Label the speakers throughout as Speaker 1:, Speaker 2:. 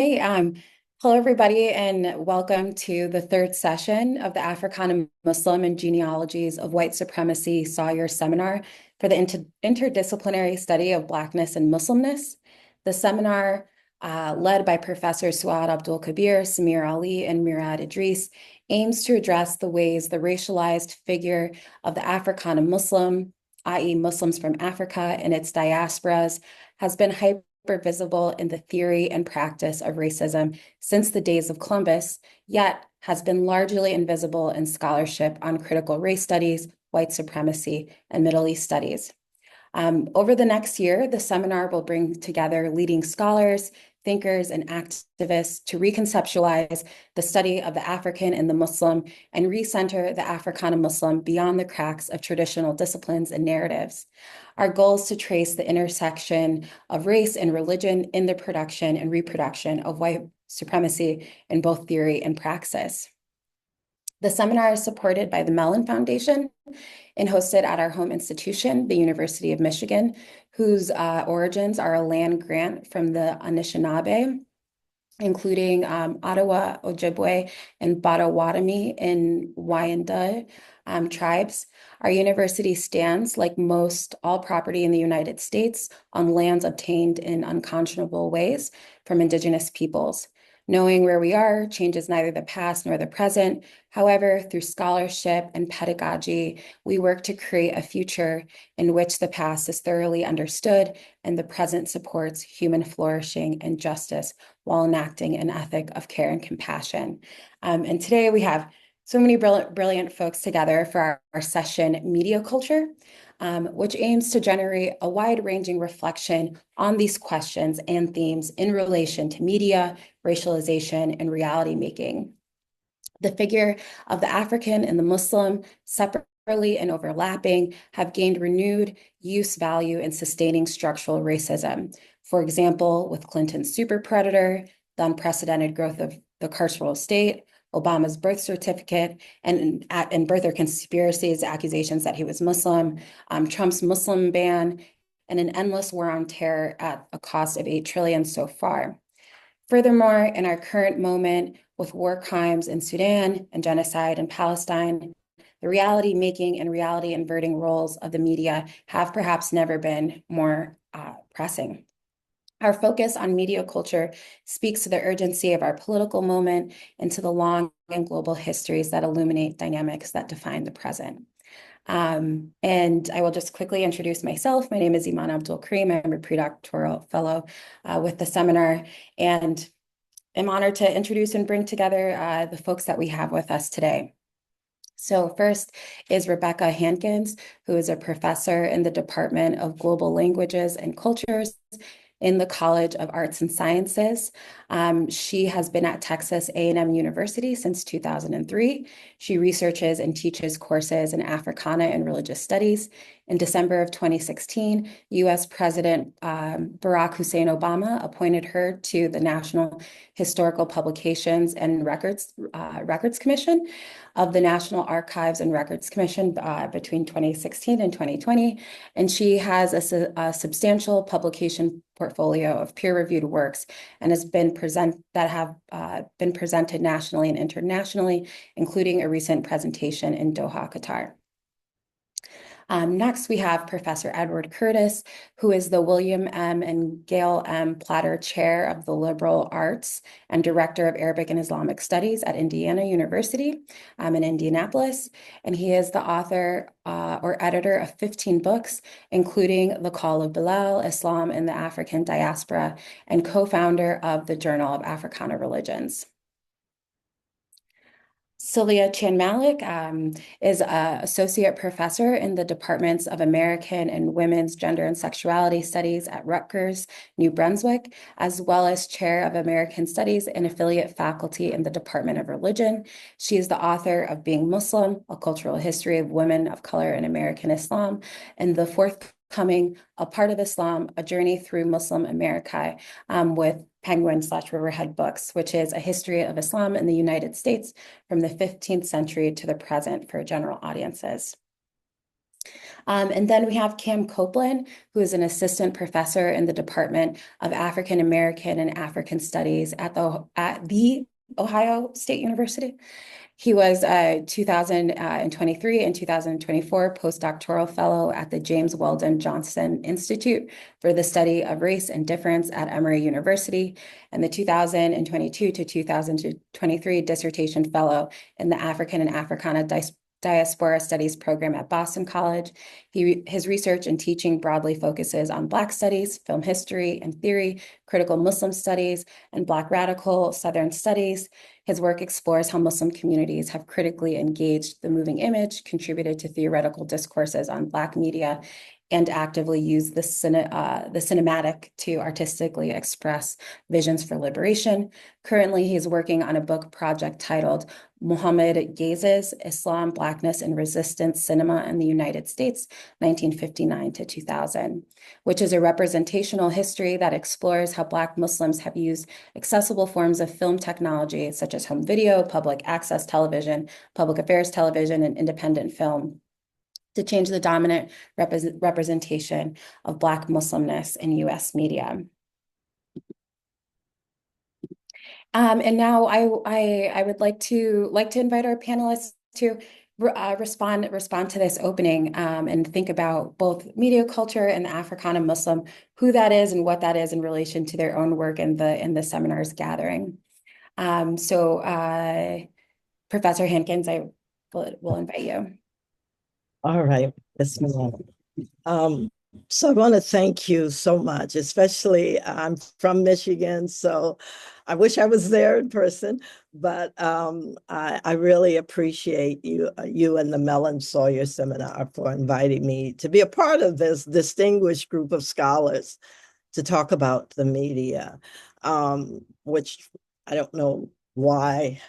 Speaker 1: Hello everybody, and welcome to the third session of the Africana Muslim and Genealogies of White Supremacy Sawyer Seminar for the Interdisciplinary Study of Blackness and Muslimness. The seminar, led by Professors Suad Abdul Kabir, Samir Ali, and Murad Idris, aims to address the ways the racialized figure of the Africana Muslim, i.e. Muslims from Africa and its diasporas, has been visible in the theory and practice of racism since the days of Columbus, yet has been largely invisible in scholarship on critical race studies, white supremacy, and Middle East studies. Over the next year, the seminar will bring together leading scholars, thinkers, and activists to reconceptualize the study of the African and the Muslim and recenter the Africana Muslim beyond the cracks of traditional disciplines and narratives. Our goal is to trace the intersection of race and religion in the production and reproduction of white supremacy in both theory and praxis. The seminar is supported by the Mellon Foundation and hosted at our home institution, the University of Michigan, whose origins are a land grant from the Anishinaabe, including Ottawa, Ojibwe, and Potawatomi in Wyandot tribes. Our university stands, like most all property in the United States, on lands obtained in unconscionable ways from Indigenous peoples. Knowing where we are changes neither the past nor the present. However, through scholarship and pedagogy, we work to create a future in which the past is thoroughly understood and the present supports human flourishing and justice while enacting an ethic of care and compassion. And today we have so many brilliant folks together for our session, Media Culture, which aims to generate a wide-ranging reflection on these questions and themes in relation to media, racialization, and reality making. The figure of the African and the Muslim, separately and overlapping, have gained renewed use value in sustaining structural racism. For example, with Clinton's super predator, the unprecedented growth of the carceral state, Obama's birth certificate, and birther conspiracies, accusations that he was Muslim, Trump's Muslim ban, and an endless war on terror at a cost of $8 trillion so far. Furthermore, in our current moment, with war crimes in Sudan and genocide in Palestine, the reality making and reality inverting roles of the media have perhaps never been more pressing. Our focus on media culture speaks to the urgency of our political moment and to the long and global histories that illuminate dynamics that define the present. And I will just quickly introduce myself. My name is Iman Abdul Karim. I'm a predoctoral fellow with the seminar, and I'm honored to introduce and bring together the folks that we have with us today. So first is Rebecca Hankins, who is a professor in the Department of Global Languages and Cultures in the College of Arts and Sciences. She has been at Texas A&M University since 2003. She researches and teaches courses in Africana and Religious Studies. In December of 2016, U.S. President Barack Hussein Obama appointed her to the National Historical Publications and Records Commission of the National Archives and Records Commission between 2016 and 2020. And she has a substantial publication portfolio of peer-reviewed works and have been presented nationally and internationally, including a recent presentation in Doha, Qatar. Next, we have Professor Edward Curtis, who is the William M. and Gail M. Platter Chair of the Liberal Arts and Director of Arabic and Islamic Studies at Indiana University in Indianapolis. And he is the author or editor of 15 books, including The Call of Bilal, Islam in the African Diaspora, and co-founder of the Journal of Africana Religions. Sylvia Chan-Malik is an associate professor in the departments of American and Women's Gender and Sexuality Studies at Rutgers, New Brunswick, as well as chair of American Studies and affiliate faculty in the Department of Religion. She is the author of Being Muslim, A Cultural History of Women of Color in American Islam, and the forthcoming A Part of Islam, A Journey Through Muslim America with Penguin/Riverhead Books, which is a history of Islam in the United States from the 15th century to the present for general audiences. And then we have Cam Copeland, who is an assistant professor in the Department of African American and African Studies at the Ohio State University. He was a 2023 and 2024 postdoctoral fellow at the James Weldon Johnson Institute for the Study of Race and Difference at Emory University, and the 2022 to 2023 dissertation fellow in the African and Africana Diaspora Studies program at Boston College. His research and teaching broadly focuses on Black studies, film history and theory, critical Muslim studies, and Black radical Southern studies. His work explores how Muslim communities have critically engaged the moving image, contributed to theoretical discourses on Black media, and actively used the cinematic to artistically express visions for liberation. Currently, he's working on a book project titled Muhammad Gazes, Islam, Blackness, and Resistance Cinema in the United States, 1959 to 2000, which is a representational history that explores how Black Muslims have used accessible forms of film technology, such as home video, public access television, public affairs television, and independent film, to change the dominant representation of Black Muslimness in U.S. media. And now I would like to invite our panelists to respond to this opening and think about both media culture and the Africana Muslim, who that is and what that is in relation to their own work in the seminars gathering. Professor Hankins, I will invite you.
Speaker 2: All right, Bismillah. So I want to thank you so much, especially I'm from Michigan, so I wish I was there in person, but I really appreciate you and the Mellon Sawyer Seminar for inviting me to be a part of this distinguished group of scholars to talk about the media, which I don't know why,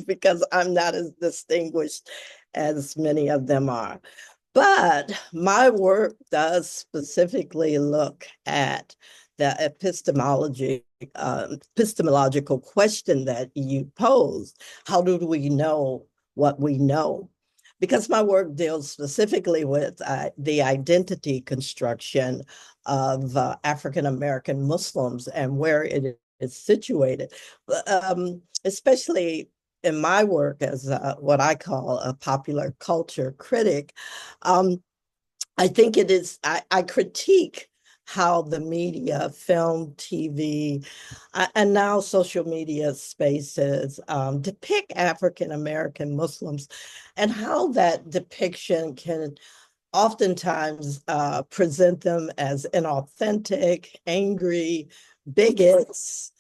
Speaker 2: because I'm not as distinguished as many of them are. But my work does specifically look at the epistemological question that you posed. How do we know what we know? Because my work deals specifically with the identity construction of African American Muslims and where it is situated, especially in my work as what I call a popular culture critic. I think it is, I critique how the media, film, TV, and now social media spaces depict African American Muslims, and how that depiction can oftentimes present them as inauthentic, angry, bigots,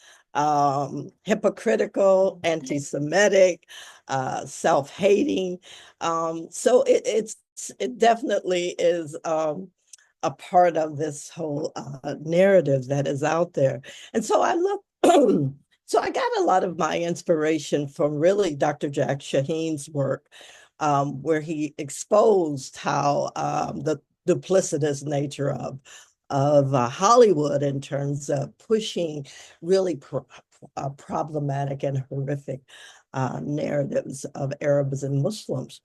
Speaker 2: hypocritical, anti-Semitic, self-hating. So it definitely is a part of this whole narrative that is out there. And so I look, so I got a lot of my inspiration from really Dr. Jack Shaheen's work, where he exposed how the duplicitous nature of Hollywood in terms of pushing really problematic and horrific narratives of Arabs and Muslims.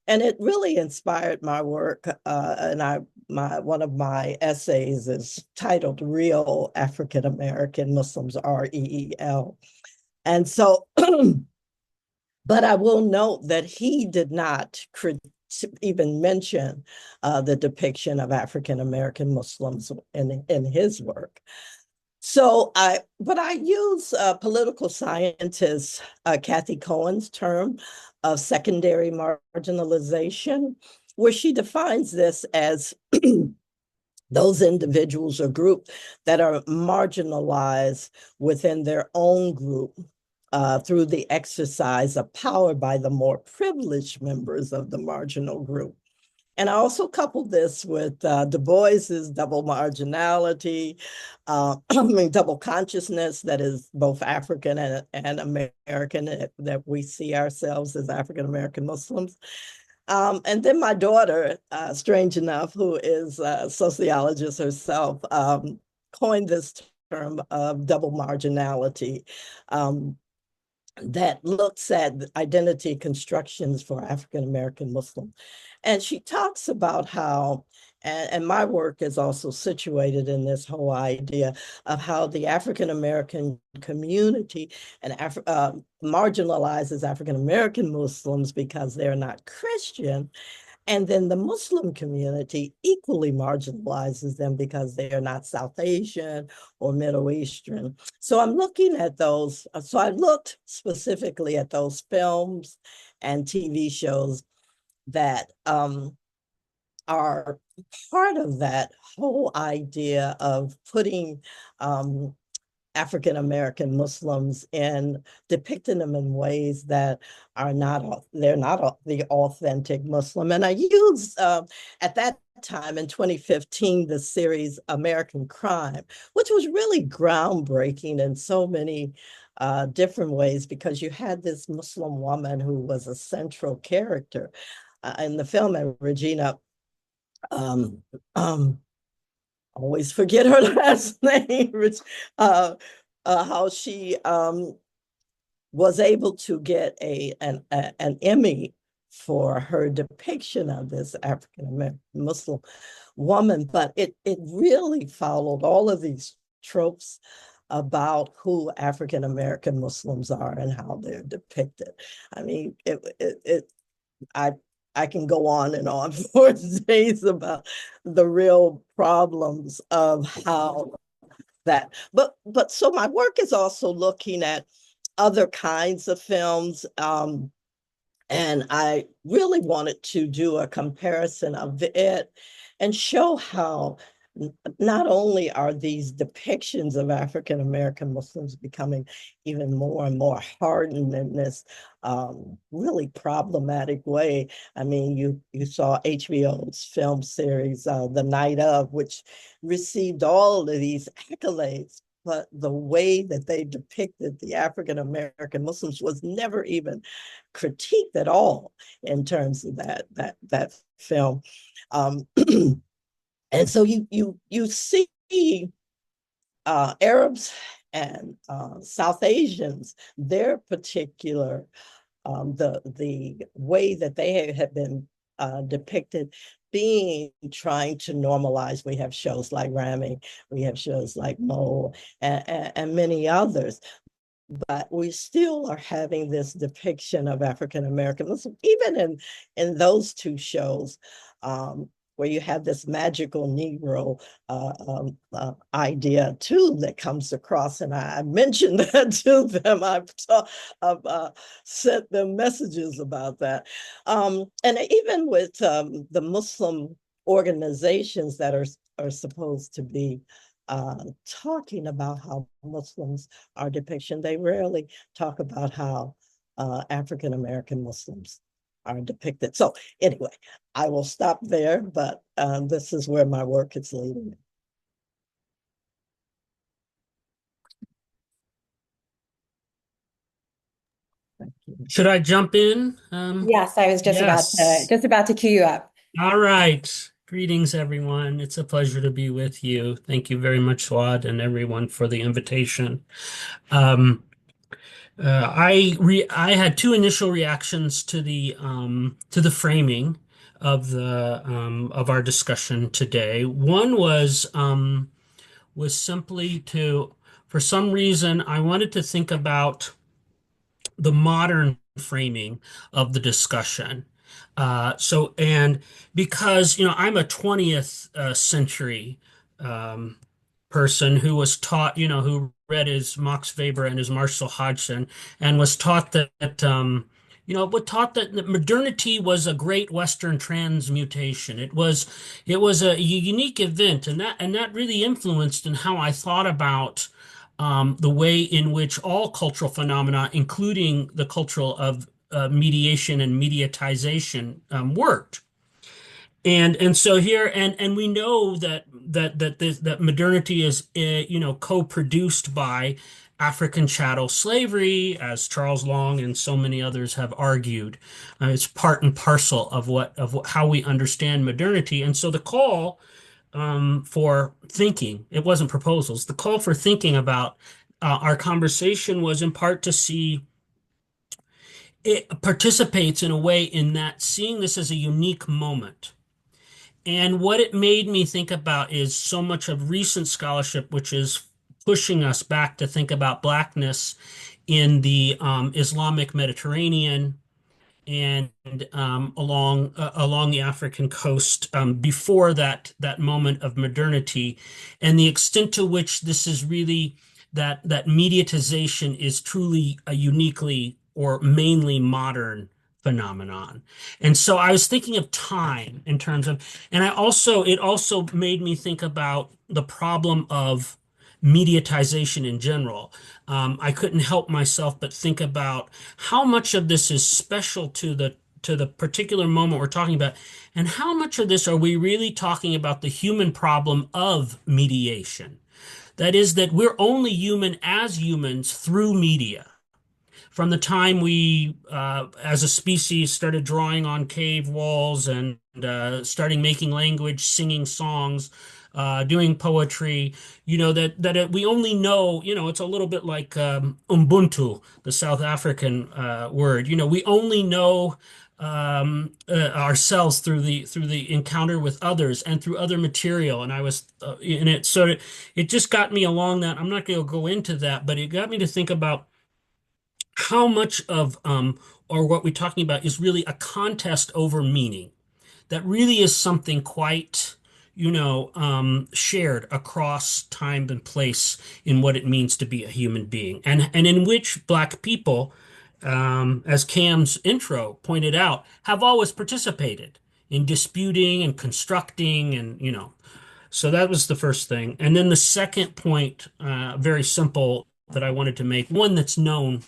Speaker 2: And it really inspired my work. And one of my essays is titled Real African American Muslims, REEL. And so, but I will note that he did not even mention the depiction of African American Muslims in his work. So I use political scientist Kathy Cohen's term of secondary marginalization, where she defines this as those individuals or group that are marginalized within their own group through the exercise of power by the more privileged members of the marginal group. And I also coupled this with Du Bois's double marginality, double consciousness that is both African and American, that we see ourselves as African American Muslims. And then my daughter, strange enough, who is a sociologist herself, coined this term of double marginality. that looks at identity constructions for African American Muslim. And she talks about how, and my work is also situated in this whole idea of how the African American community and marginalizes African American Muslims because they're not Christian, and then the Muslim community equally marginalizes them because they are not South Asian or Middle Eastern. So I'm looking at those. So I looked specifically at those films and TV shows that are part of that whole idea of putting African American Muslims and depicting them in ways that are not, they're not the authentic Muslim. And I used at that time in 2015 the series American Crime, which was really groundbreaking in so many different ways, because you had this Muslim woman who was a central character in the film, and Regina um, um, always forget her last name, how she was able to get an Emmy for her depiction of this African American Muslim woman. But it really followed all of these tropes about who African American Muslims are and how they're depicted. I mean, I I can go on and on for days about the real problems of how that. But so my work is also looking at other kinds of films. And I really wanted to do a comparison of it and show how not only are these depictions of African American Muslims becoming even more and more hardened in this really problematic way. I mean, you saw HBO's film series, The Night Of, which received all of these accolades, but the way that they depicted the African American Muslims was never even critiqued at all in terms of that film. Um, and so you see Arabs and South Asians, their particular the way that they have been depicted, being trying to normalize. We have shows like Rami, we have shows like Mo, and many others, but we still are having this depiction of African Americans, even in those two shows, where you have this magical Negro idea too that comes across. And I mentioned that to them. I've sent them messages about that. And even with the Muslim organizations that are supposed to be talking about how Muslims are depicted, they rarely talk about how African American Muslims are depicted. So anyway, I will stop there, but this is where my work is leading me. Thank you.
Speaker 3: Should I jump in?
Speaker 1: Yes, I was
Speaker 3: Yes.
Speaker 1: just about to cue you up.
Speaker 3: All right. Greetings, everyone. It's a pleasure to be with you. Thank you very much, Swad, and everyone for the invitation. Um, I had two initial reactions to the framing of the of our discussion today. One was simply to, for some reason, I wanted to think about the modern framing of the discussion. And because, I'm a 20th century um, person who was taught, who read his Max Weber and his Marshall Hodgson, and was taught was taught that modernity was a great Western transmutation. It was a unique event, and that really influenced in how I thought about the way in which all cultural phenomena, including the cultural of mediation and mediatization, worked. And so here, and we know that modernity is co-produced by African chattel slavery, as Charles Long and so many others have argued. It's part and parcel of how we understand modernity. And so the call for thinking, it wasn't proposals. The call for thinking about our conversation was in part to see it participates in a way in that seeing this as a unique moment. And what it made me think about is so much of recent scholarship, which is pushing us back to think about Blackness in the Islamic Mediterranean and along the African coast before that moment of modernity, and the extent to which this is really that mediatization is truly a uniquely or mainly modern phenomenon. And so I was thinking of time in terms of, and it also made me think about the problem of mediatization in general. I couldn't help myself but think about how much of this is special to the particular moment we're talking about, and how much of this are we really talking about the human problem of mediation? That is, that we're only human as humans through media. From the time we, as a species, started drawing on cave walls and starting making language, singing songs, doing poetry, we only know, it's a little bit like Ubuntu, the South African word. We only know ourselves through the encounter with others and through other material. And I was in it, so it just got me along that. I'm not going to go into that, but it got me to think about how much of or what we're talking about is really a contest over meaning that really is something quite shared across time and place in what it means to be a human being, and in which Black people, as Cam's intro pointed out, have always participated in disputing and constructing, and so that was the first thing. And then the second point, very simple, that I wanted to make, one that's known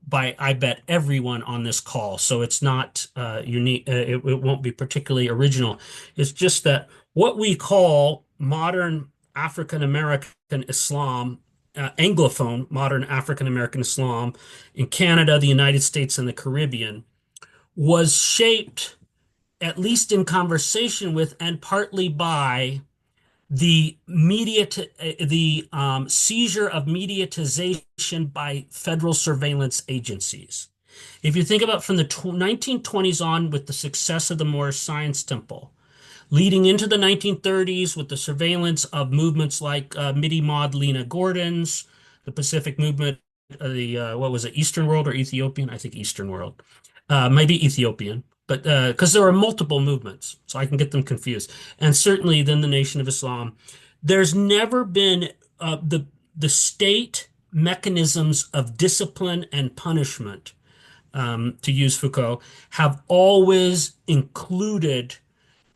Speaker 3: by, I bet, everyone on this call, so it's not unique, it won't be particularly original. It's just that what we call modern African American Islam, Anglophone modern African American Islam in Canada, the United States, and the Caribbean, was shaped, at least in conversation with and partly by the seizure of mediatization by federal surveillance agencies. If you think about from the 1920s on, with the success of the Moorish Science Temple, leading into the 1930s with the surveillance of movements like Midi Maud Lena Gordon's, the Pacific movement, what was it, Eastern World or Ethiopian? I think Eastern World, maybe Ethiopian, but because there are multiple movements, so I can get them confused. And certainly then the Nation of Islam. There's never been the state mechanisms of discipline and punishment, to use Foucault, have always included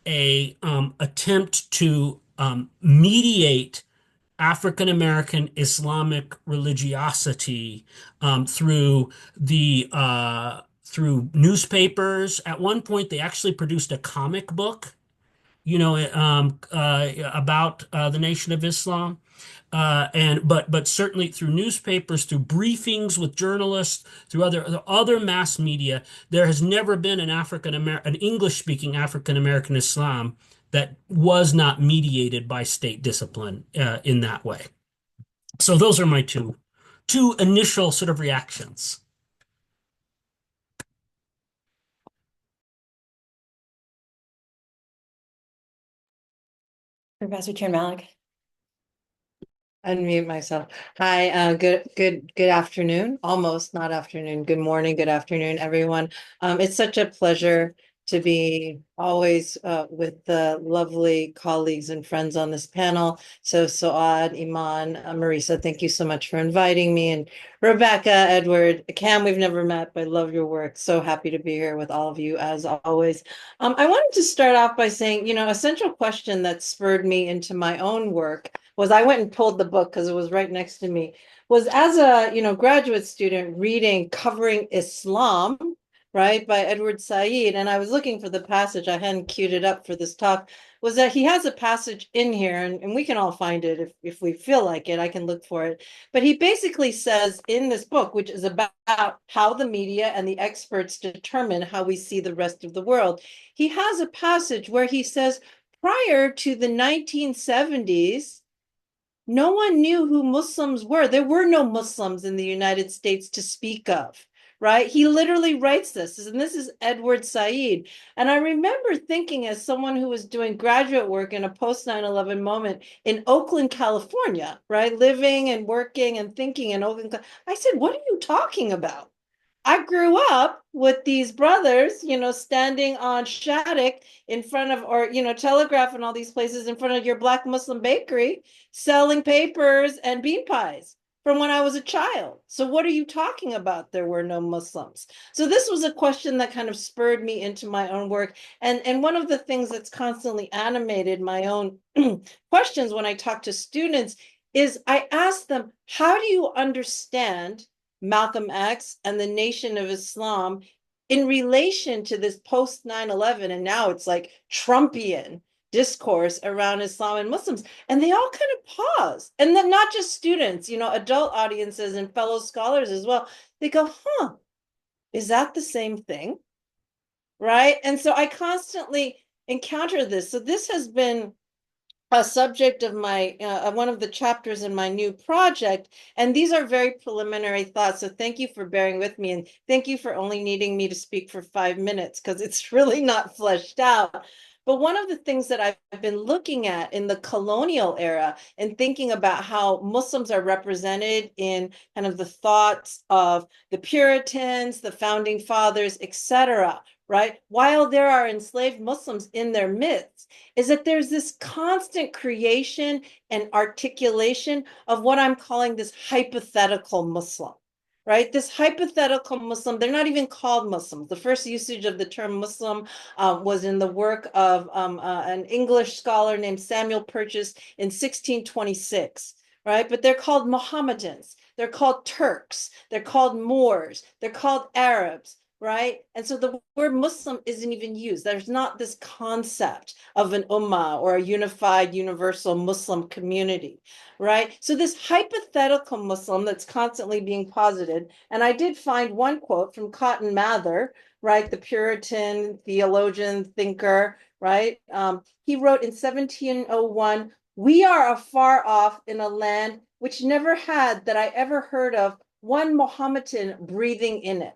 Speaker 3: a attempt to mediate African American Islamic religiosity through newspapers. At one point, they actually produced a comic book, about the Nation of Islam. But certainly through newspapers, through briefings with journalists, through other mass media, there has never been an English-speaking African American Islam that was not mediated by state discipline in that way. So those are my two initial sort of reactions.
Speaker 1: Professor Chan-Malik.
Speaker 4: Unmute myself. Hi, good afternoon. Almost not afternoon. Good morning, good afternoon, everyone. It's such a pleasure to be always with the lovely colleagues and friends on this panel. So Suad, Iman, Marisa, thank you so much for inviting me. And Rebecca, Edward, Cam, we've never met, but love your work. So happy to be here with all of you as always. I wanted to start off by saying, a central question that spurred me into my own work was, I went and pulled the book because it was right next to me, was as a, graduate student reading Covering Islam, right, by Edward Said. And I was looking for the passage, I hadn't queued it up for this talk, was that he has a passage in here, and we can all find it if we feel like it, I can look for it. But he basically says in this book, which is about how the media and the experts determine how we see the rest of the world, he has a passage where he says, prior to the 1970s, no one knew who Muslims were. There were no Muslims in the United States to speak of, right? He literally writes this, and this is Edward Said. And I remember thinking, as someone who was doing graduate work in a post 9/11 moment in Oakland, California, right? Living and working and thinking in Oakland, I said, what are you talking about? I grew up with these brothers, standing on Shattuck in front of, or, Telegraph and all these places in front of your Black Muslim bakery, selling papers and bean pies from when I was a child. So what are you talking about? There were no Muslims. So this was a question that kind of spurred me into my own work. And one of the things that's constantly animated my own questions when I talk to students is I ask them, how do you understand Malcolm X and the Nation of Islam in relation to this post 9/11, and now it's like Trumpian discourse around Islam and Muslims? And they all kind of pause. And then not just students, adult audiences and fellow scholars as well. They go, is that the same thing? Right? And so I constantly encounter this. So this has been a subject of my one of the chapters in my new project, and these are very preliminary thoughts, so thank you for bearing with me, and thank you for only needing me to speak for 5 minutes, because it's really not fleshed out. But one of the things that I've been looking at in the colonial era and thinking about how Muslims are represented in kind of the thoughts of the Puritans, the founding fathers, etc., right? While there are enslaved Muslims in their midst, is that there's this constant creation and articulation of what I'm calling this hypothetical Muslim, right? This hypothetical Muslim, they're not even called Muslims. The first usage of the term Muslim was in the work of an English scholar named Samuel Purchas in 1626, right? But they're called Mohammedans, they're called Turks, they're called Moors, they're called Arabs, right? And so the word Muslim isn't even used. There's not this concept of an ummah or a unified, universal Muslim community, right? So this hypothetical Muslim that's constantly being posited, and I did find one quote from Cotton Mather, right? The Puritan theologian, thinker, right? He wrote in 1701, "We are afar off in a land which never had, that I ever heard of, one Mohammedan breathing in it."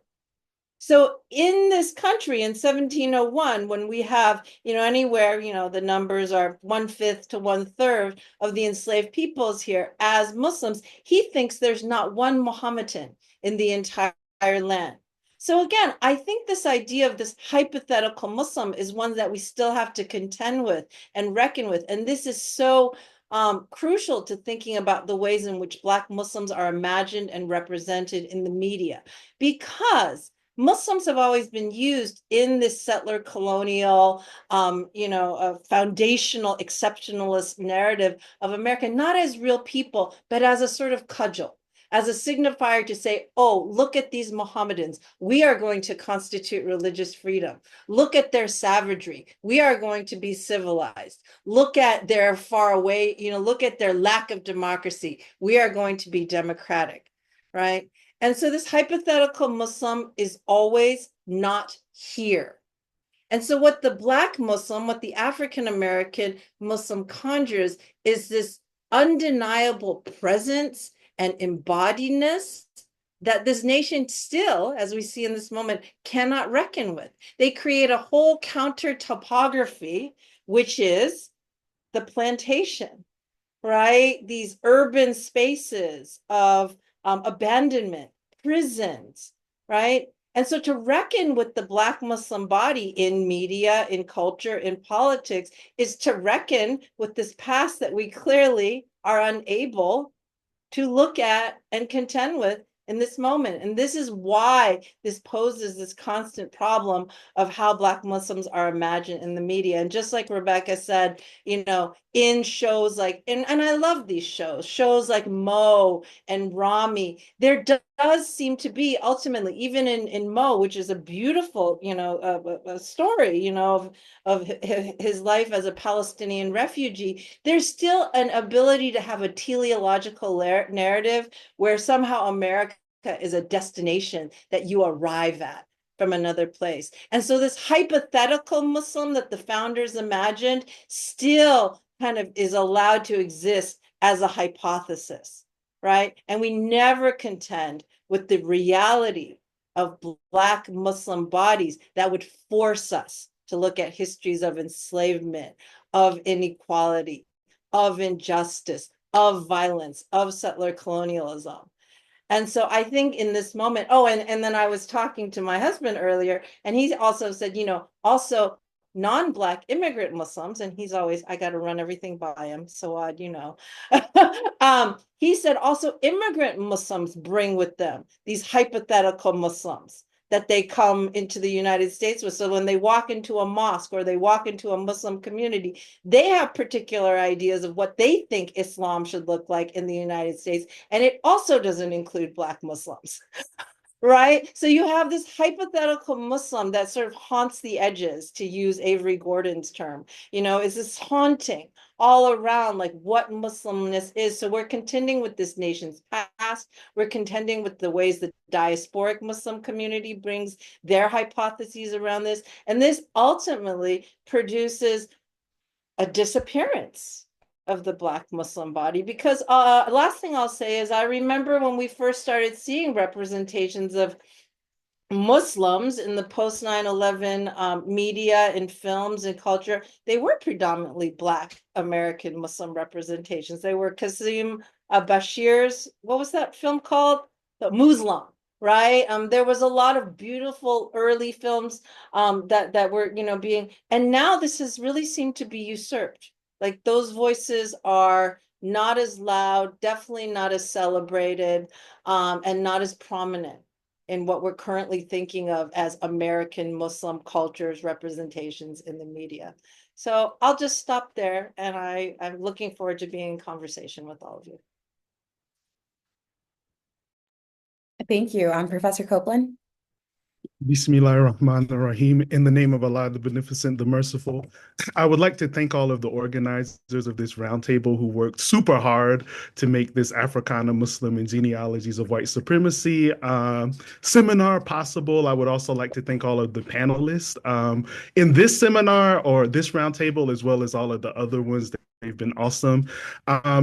Speaker 4: So in this country in 1701, when we have, anywhere, the numbers are 1/5 to 1/3 of the enslaved peoples here as Muslims, he thinks there's not one Mohammedan in the entire land. So again, I think this idea of this hypothetical Muslim is one that we still have to contend with and reckon with. And this is so crucial to thinking about the ways in which Black Muslims are imagined and represented in the media, because Muslims have always been used in this settler colonial, foundational exceptionalist narrative of America, not as real people, but as a sort of cudgel, as a signifier to say, oh, look at these Mohammedans. We are going to constitute religious freedom. Look at their savagery. We are going to be civilized. Look at their far away, look at their lack of democracy. We are going to be democratic, right? And so this hypothetical Muslim is always not here. And so what the Black Muslim, what the African American Muslim conjures is this undeniable presence and embodiedness that this nation still, as we see in this moment, cannot reckon with. They create a whole counter topography, which is the plantation, right? These urban spaces of abandonment, prisons, right? And so to reckon with the Black Muslim body in media, in culture, in politics, is to reckon with this past that we clearly are unable to look at and contend with in this moment. And this is why this poses this constant problem of how Black Muslims are imagined in the media. And just like Rebecca said, in shows like, and I love these shows like Mo and Rami, there does seem to be ultimately, even in Mo, which is a beautiful, a story, of his life as a Palestinian refugee, there's still an ability to have a teleological narrative where somehow America is a destination that you arrive at from another place. And so this hypothetical Muslim that the founders imagined still kind of is allowed to exist as a hypothesis, right? And we never contend with the reality of Black Muslim bodies that would force us to look at histories of enslavement, of inequality, of injustice, of violence, of settler colonialism. And so I think in this moment, and then I was talking to my husband earlier, and he also said, also non-Black immigrant Muslims, and he's always, I got to run everything by him, so he said also immigrant Muslims bring with them these hypothetical Muslims that they come into the United States with. So when they walk into a mosque or they walk into a Muslim community, they have particular ideas of what they think Islam should look like in the United States. And it also doesn't include Black Muslims. Right? So you have this hypothetical Muslim that sort of haunts the edges, to use Avery Gordon's term, is this haunting all around, like what Muslimness is. So we're contending with this nation's past. We're contending with the ways the diasporic Muslim community brings their hypotheses around this. And this ultimately produces a disappearance of the Black Muslim body. Because last thing I'll say is, I remember when we first started seeing representations of Muslims in the post 9/11 media and films and culture, they were predominantly Black American Muslim representations. They were Kazim Bashir's, what was that film called? The Muslim, right? There was a lot of beautiful early films that were, being, and now this has really seemed to be usurped. Like those voices are not as loud, definitely not as celebrated, and not as prominent in what we're currently thinking of as American Muslim culture's representations in the media. So I'll just stop there, and I'm looking forward to being in conversation with all of you.
Speaker 1: Thank you. Professor Copeland.
Speaker 5: Bismillahirrahmanirrahim. In the name of Allah, the Beneficent, the Merciful, I would like to thank all of the organizers of this roundtable who worked super hard to make this Africana Muslim and Genealogies of White Supremacy seminar possible. I would also like to thank all of the panelists in this seminar or this roundtable, as well as all of the other ones that they've been awesome.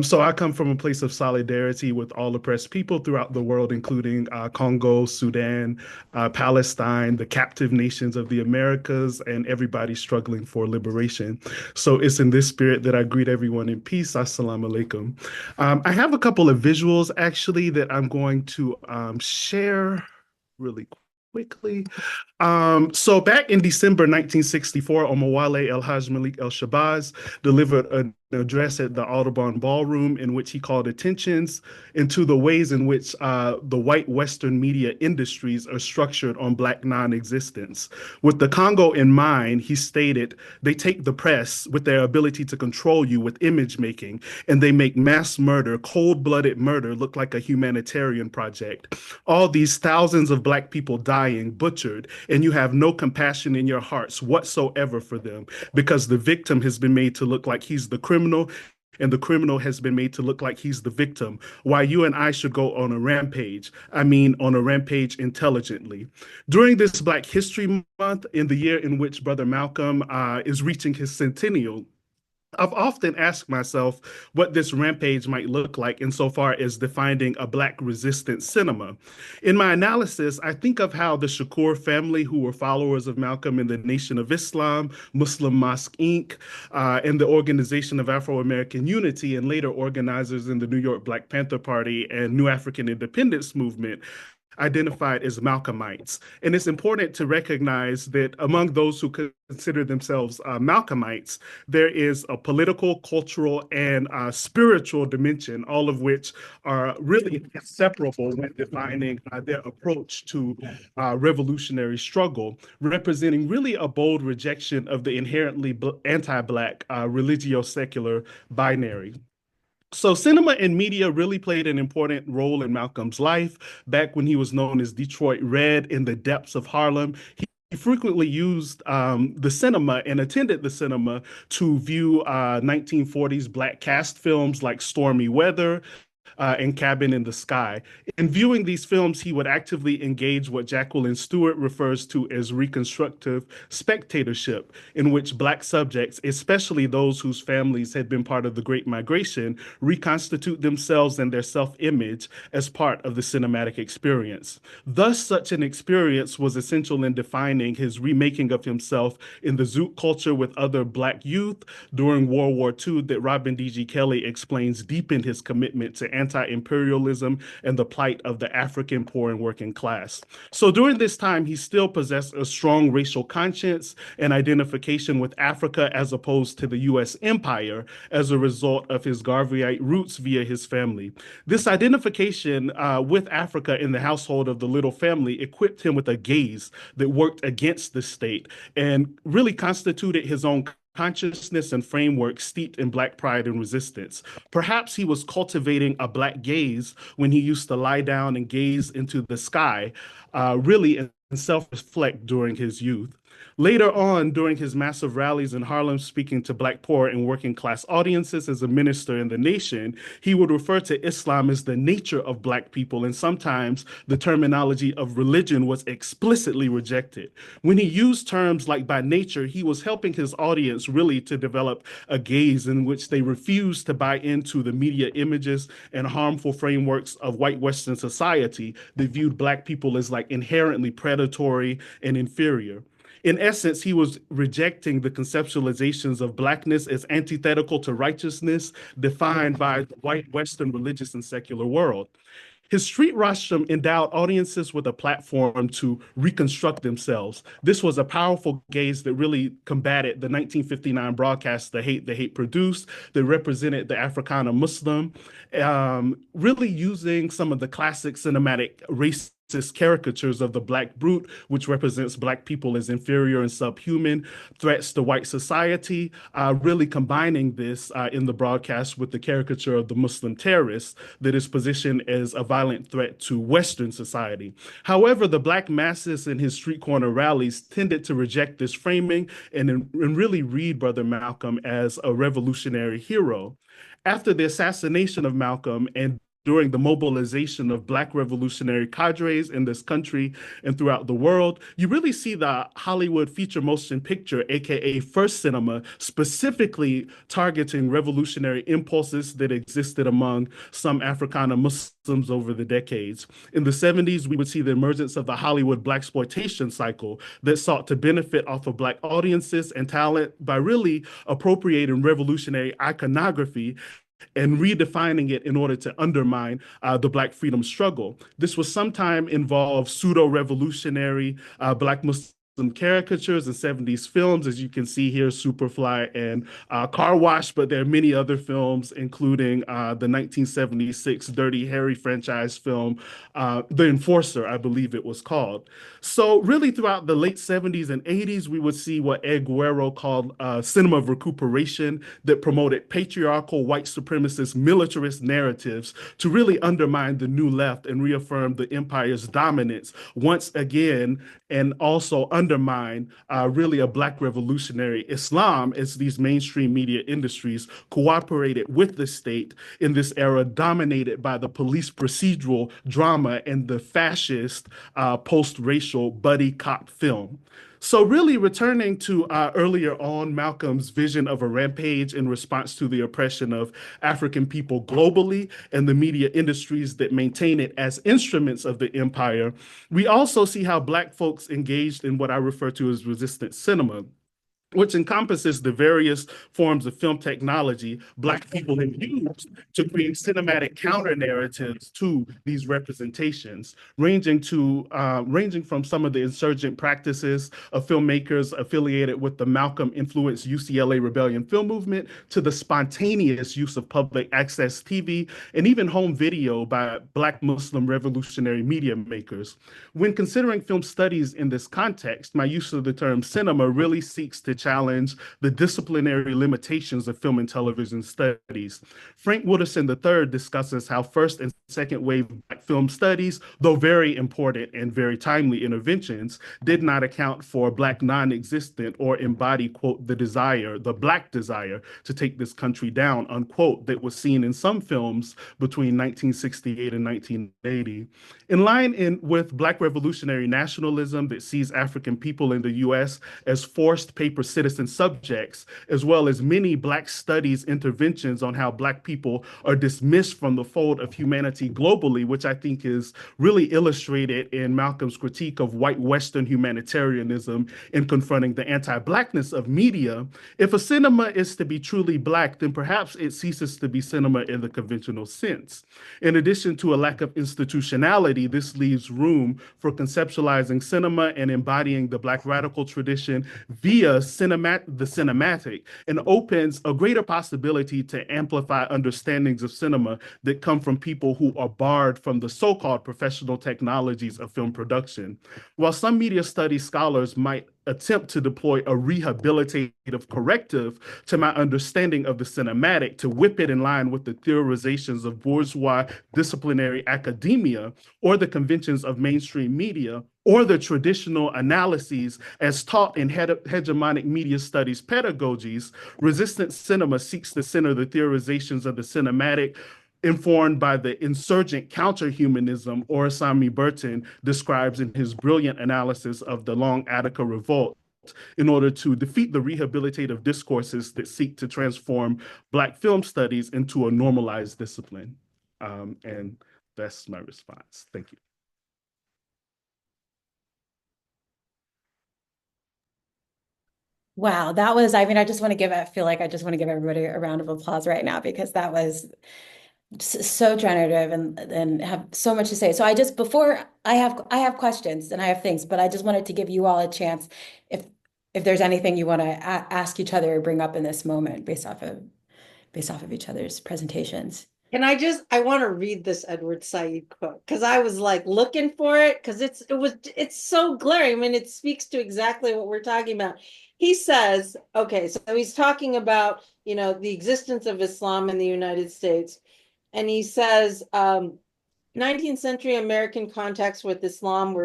Speaker 5: So I come from a place of solidarity with all oppressed people throughout the world, including Congo, Sudan, Palestine, the captive nations of the Americas, and everybody struggling for liberation. So it's in this spirit that I greet everyone in peace. Assalamu alaikum. I have a couple of visuals actually that I'm going to share really quickly. So back in December 1964, Omowale El Haj Malik El Shabazz delivered an address at the Audubon Ballroom in which he called attentions into the ways in which the white Western media industries are structured on Black non-existence. With the Congo in mind, he stated, they take the press with their ability to control you with image making, and they make mass murder, cold-blooded murder, look like a humanitarian project. All these thousands of Black people dying, butchered, and you have no compassion in your hearts whatsoever for them, because the victim has been made to look like he's the criminal, and the criminal has been made to look like he's the victim. Why you and I should go on a rampage. I mean, on a rampage intelligently. During this Black History Month, in the year in which Brother Malcolm is reaching his centennial, I've often asked myself what this rampage might look like insofar as defining a Black resistance cinema. In my analysis, I think of how the Shakur family, who were followers of Malcolm in the Nation of Islam, Muslim Mosque Inc., and the Organization of Afro-American Unity, and later organizers in the New York Black Panther Party and New African Independence Movement, identified as Malcolmites. And it's important to recognize that among those who consider themselves Malcolmites, there is a political, cultural, and spiritual dimension, all of which are really inseparable when defining their approach to revolutionary struggle, representing really a bold rejection of the inherently anti-Black religio-secular binary. So cinema and media really played an important role in Malcolm's life. Back when he was known as Detroit Red in the depths of Harlem, he frequently used the cinema and attended the cinema to view 1940s Black cast films like Stormy Weather, and Cabin in the Sky. In viewing these films, he would actively engage what Jacqueline Stewart refers to as reconstructive spectatorship, in which Black subjects, especially those whose families had been part of the Great Migration, reconstitute themselves and their self-image as part of the cinematic experience. Thus, such an experience was essential in defining his remaking of himself in the Zoot culture with other Black youth during World War II that Robin D.G. Kelley explains deepened his commitment to anti-imperialism and the plight of the African poor and working class. So during this time, he still possessed a strong racial conscience and identification with Africa as opposed to the U.S. empire as a result of his Garveyite roots via his family. This identification with Africa in the household of the Little family equipped him with a gaze that worked against the state and really constituted his own consciousness and framework steeped in Black pride and resistance. Perhaps he was cultivating a Black gaze when he used to lie down and gaze into the sky, really and self-reflect during his youth. Later on, during his massive rallies in Harlem, speaking to Black, poor, and working class audiences as a minister in the nation, he would refer to Islam as the nature of Black people, and sometimes the terminology of religion was explicitly rejected. When he used terms like by nature, he was helping his audience really to develop a gaze in which they refused to buy into the media images and harmful frameworks of white Western society that viewed Black people as like inherently predatory and inferior. In essence, he was rejecting the conceptualizations of Blackness as antithetical to righteousness defined by the white Western religious and secular world. His street rostrum endowed audiences with a platform to reconstruct themselves. This was a powerful gaze that really combated the 1959 broadcast, The Hate Produced, that represented the Africana Muslim, really using some of the classic cinematic racist caricatures of the Black brute, which represents Black people as inferior and subhuman threats to white society, really combining this in the broadcast with the caricature of the Muslim terrorist that is positioned as a violent threat to Western society. However, the Black masses in his street corner rallies tended to reject this framing and really read Brother Malcolm as a revolutionary hero. After the assassination of Malcolm and during the mobilization of Black revolutionary cadres in this country and throughout the world, you really see the Hollywood feature motion picture, aka First Cinema, specifically targeting revolutionary impulses that existed among some Africana Muslims over the decades. In the 70s, we would see the emergence of the Hollywood blaxploitation cycle that sought to benefit off of Black audiences and talent by really appropriating revolutionary iconography and redefining it in order to undermine the Black freedom struggle. This was sometime involved pseudo-revolutionary Black Muslim caricatures and 70s films, as you can see here, Superfly and Car Wash, but there are many other films, including the 1976 Dirty Harry franchise film, The Enforcer, I believe it was called. So really throughout the late 70s and 80s, we would see what Ed Guerrero called cinema of recuperation that promoted patriarchal white supremacist militarist narratives to really undermine the New Left and reaffirm the empire's dominance once again, and also undermine really a Black revolutionary Islam as these mainstream media industries cooperated with the state in this era dominated by the police procedural drama and the fascist post-racial buddy cop film. So really returning to earlier on Malcolm's vision of a rampage in response to the oppression of African people globally and the media industries that maintain it as instruments of the empire, we also see how Black folks engaged in what I refer to as resistance cinema, which encompasses the various forms of film technology Black people have used to create cinematic counter-narratives to these representations, ranging from some of the insurgent practices of filmmakers affiliated with the Malcolm-influenced UCLA rebellion film movement to the spontaneous use of public access TV and even home video by Black Muslim revolutionary media makers. When considering film studies in this context, my use of the term cinema really seeks to challenge the disciplinary limitations of film and television studies. Frank Wooderson III discusses how first and second wave Black film studies, though very important and very timely interventions, did not account for Black non-existent or embody, quote, the desire, the Black desire to take this country down, unquote, that was seen in some films between 1968 and 1980. In line with Black revolutionary nationalism that sees African people in the U.S. as forced paper citizen subjects, as well as many Black studies interventions on how Black people are dismissed from the fold of humanity globally, which I think is really illustrated in Malcolm's critique of white Western humanitarianism in confronting the anti-Blackness of media. If a cinema is to be truly Black, then perhaps it ceases to be cinema in the conventional sense. In addition to a lack of institutionality, this leaves room for conceptualizing cinema and embodying the Black radical tradition via the cinematic, and opens a greater possibility to amplify understandings of cinema that come from people who are barred from the so-called professional technologies of film production. While some media studies scholars might attempt to deploy a rehabilitative corrective to my understanding of the cinematic to whip it in line with the theorizations of bourgeois disciplinary academia or the conventions of mainstream media or the traditional analyses as taught in hegemonic media studies pedagogies, resistant cinema seeks to center the theorizations of the cinematic informed by the insurgent counterhumanism Orasami Burton describes in his brilliant analysis of the Long Attica Revolt in order to defeat the rehabilitative discourses that seek to transform Black film studies into a normalized discipline. And that's my response. Thank you.
Speaker 1: Wow, that was, I mean, I feel like I just want to give everybody a round of applause right now because that was so generative and have so much to say. So before I have questions and I have things, but I just wanted to give you all a chance if there's anything you want to ask each other or bring up in this moment based off of each other's presentations.
Speaker 4: I want to read this Edward Said quote because I was like looking for it because it's so glaring. I mean, it speaks to exactly what we're talking about. He says, okay, so he's talking about, the existence of Islam in the United States. And he says, 19th century American contacts with Islam,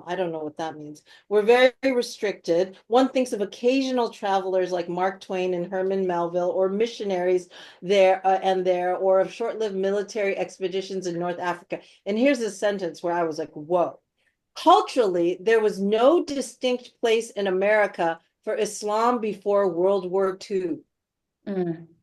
Speaker 4: I don't know what that means, were very restricted. One thinks of occasional travelers like Mark Twain and Herman Melville, or missionaries there, or of short-lived military expeditions in North Africa. And here's a sentence where I was like, whoa. Culturally, there was no distinct place in America for Islam before World War II.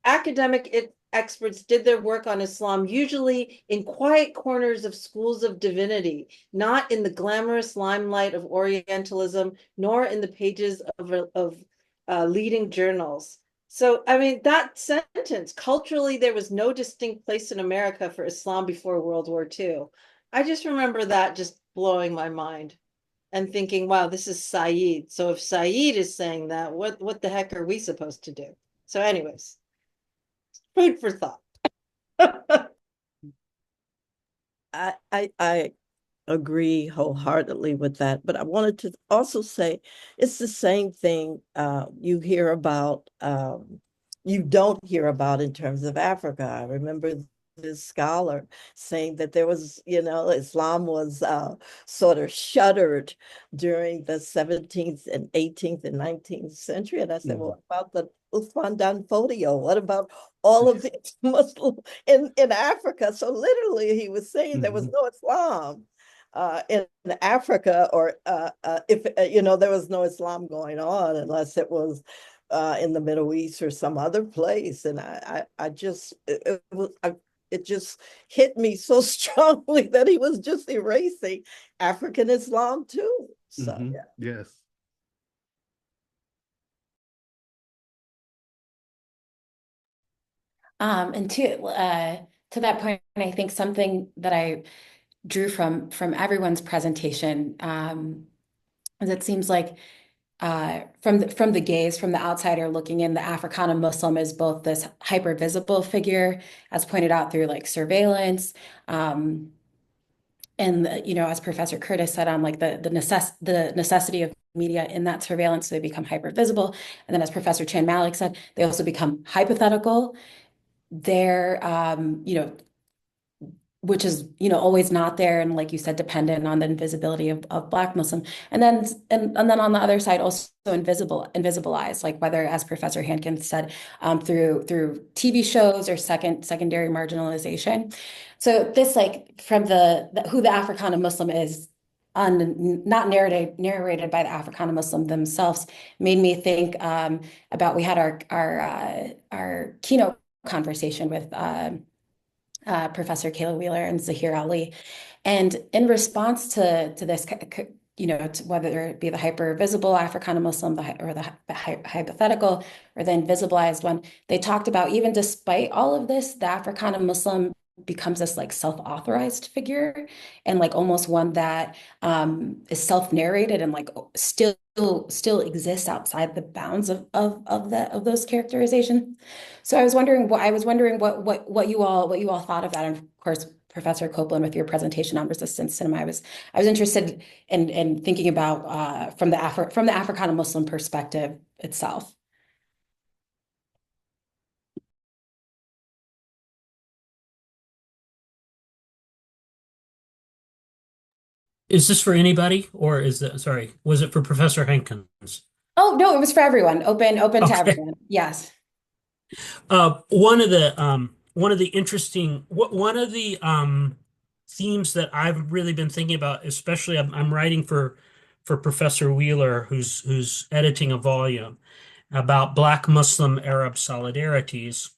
Speaker 4: Academic experts did their work on Islam usually in quiet corners of schools of divinity, not in the glamorous limelight of Orientalism, nor in the pages of leading journals. So, I mean, that sentence, culturally, there was no distinct place in America for Islam before World War II. I just remember that just blowing my mind and thinking, wow, this is Said. So if Said is saying that, what the heck are we supposed to do? So anyways, food for thought.
Speaker 2: I agree wholeheartedly with that, but I wanted to also say it's the same thing you don't hear about in terms of Africa. I remember this scholar saying that there was, Islam was sort of shuttered during the 17th and 18th and 19th century. And I said, well, what about the Uthman Dan Fodio? What about all of the Muslim in Africa? So literally he was saying there was no Islam in Africa, or if, there was no Islam going on unless it was in the Middle East or some other place. And it just hit me so strongly that he was just erasing African Islam too. So yeah.
Speaker 5: Yes.
Speaker 1: And to that point, I think something that I drew from everyone's presentation is it seems like from the gaze, from the outsider looking in, the Africana Muslim is both this hyper visible figure, as pointed out through like surveillance, and as Professor Curtis said on like the necessity of media in that surveillance, so they become hyper visible, and then as Professor Chan-Malik said, they also become hypothetical. They're which is, always not there, and like you said, dependent on the invisibility of Black Muslim, and then on the other side also invisibilized, like whether, as Professor Hankins said, through TV shows or secondary marginalization. So this, like, from the who the Africana Muslim is, not narrated by the Africana Muslim themselves, made me think about, we had our keynote conversation with Professor Kayla Wheeler and Zahir Ali. And in response to this, to whether it be the hyper visible Africana Muslim, or the hypothetical, or the invisibilized one, they talked about, even despite all of this, the Africana Muslim becomes this like self-authorized figure, and like almost one that is self-narrated, and like still exists outside the bounds of those characterizations. So I was wondering what you all thought of that. And of course, Professor Copeland, with your presentation on resistance cinema, I was interested in thinking about from the Africana Muslim perspective itself.
Speaker 3: Is this for anybody, or was it for Professor Hankins?
Speaker 1: Oh, no, it was for everyone. Open to
Speaker 3: Okay.
Speaker 1: everyone. Yes.
Speaker 3: One of the interesting themes that I've really been thinking about, especially I'm writing for Professor Wheeler, who's editing a volume about Black Muslim Arab solidarities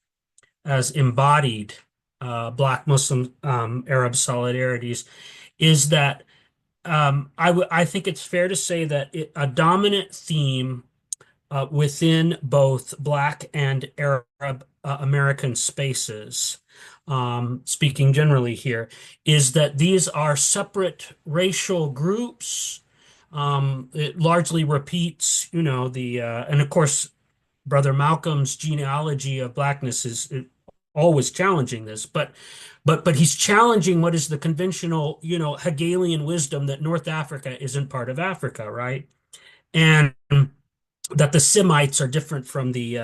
Speaker 3: as embodied Black Muslim Arab solidarities, is that I think it's fair to say that a dominant theme within both Black and Arab American spaces, speaking generally here, is that these are separate racial groups. It largely repeats, and of course, Brother Malcolm's genealogy of Blackness is always challenging this, but he's challenging what is the conventional, Hegelian wisdom that North Africa isn't part of Africa, right? And that the Semites are different from the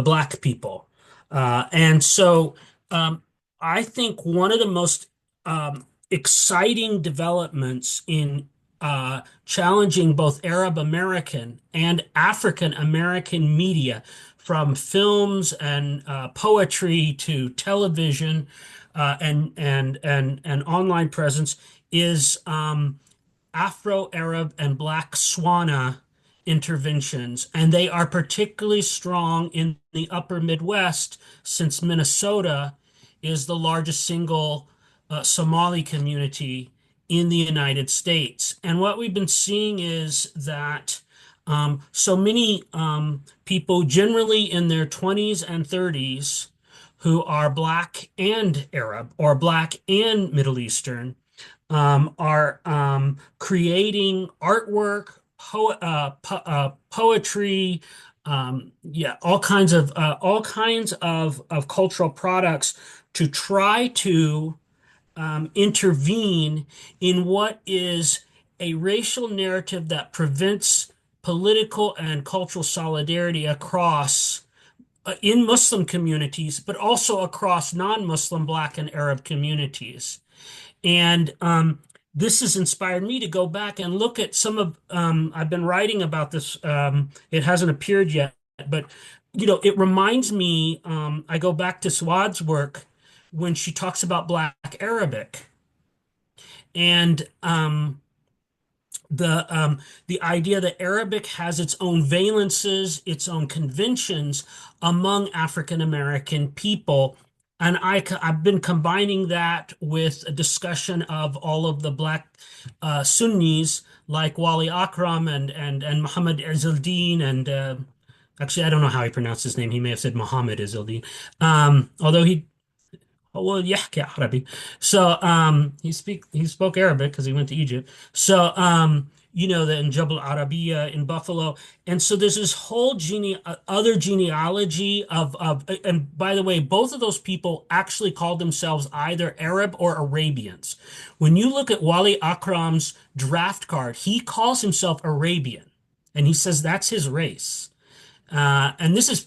Speaker 3: Black people, and so I think one of the most exciting developments in challenging both Arab American and African American media, from films and poetry to television and online presence, is Afro-Arab and Black Swana interventions, and they are particularly strong in the upper Midwest, since Minnesota is the largest single Somali community in the United States. And what we've been seeing is that so many people, generally in their 20s and 30s, who are Black and Arab or Black and Middle Eastern, are creating artwork, poetry, all kinds of cultural products to try to intervene in what is a racial narrative that prevents political and cultural solidarity across in Muslim communities, but also across non-Muslim Black and Arab communities. And this has inspired me to go back and look at some of, I've been writing about this. It hasn't appeared yet, but, it reminds me, I go back to Swad's work when she talks about Black Arabic. And the idea that Arabic has its own valences, its own conventions among African American people. And I've been combining that with a discussion of all of the Black Sunnis, like Wali Akram and Muhammad Izzeldin, and actually, I don't know how he pronounced his name. He may have said Muhammad Izzeldin, although well, يحكي عربي. So he spoke Arabic because he went to Egypt. So in Jabal Arabiya in Buffalo. And so there's this whole other genealogy and by the way, both of those people actually called themselves either Arab or Arabians. When you look at Wali Akram's draft card, he calls himself Arabian, and he says that's his race. And this is,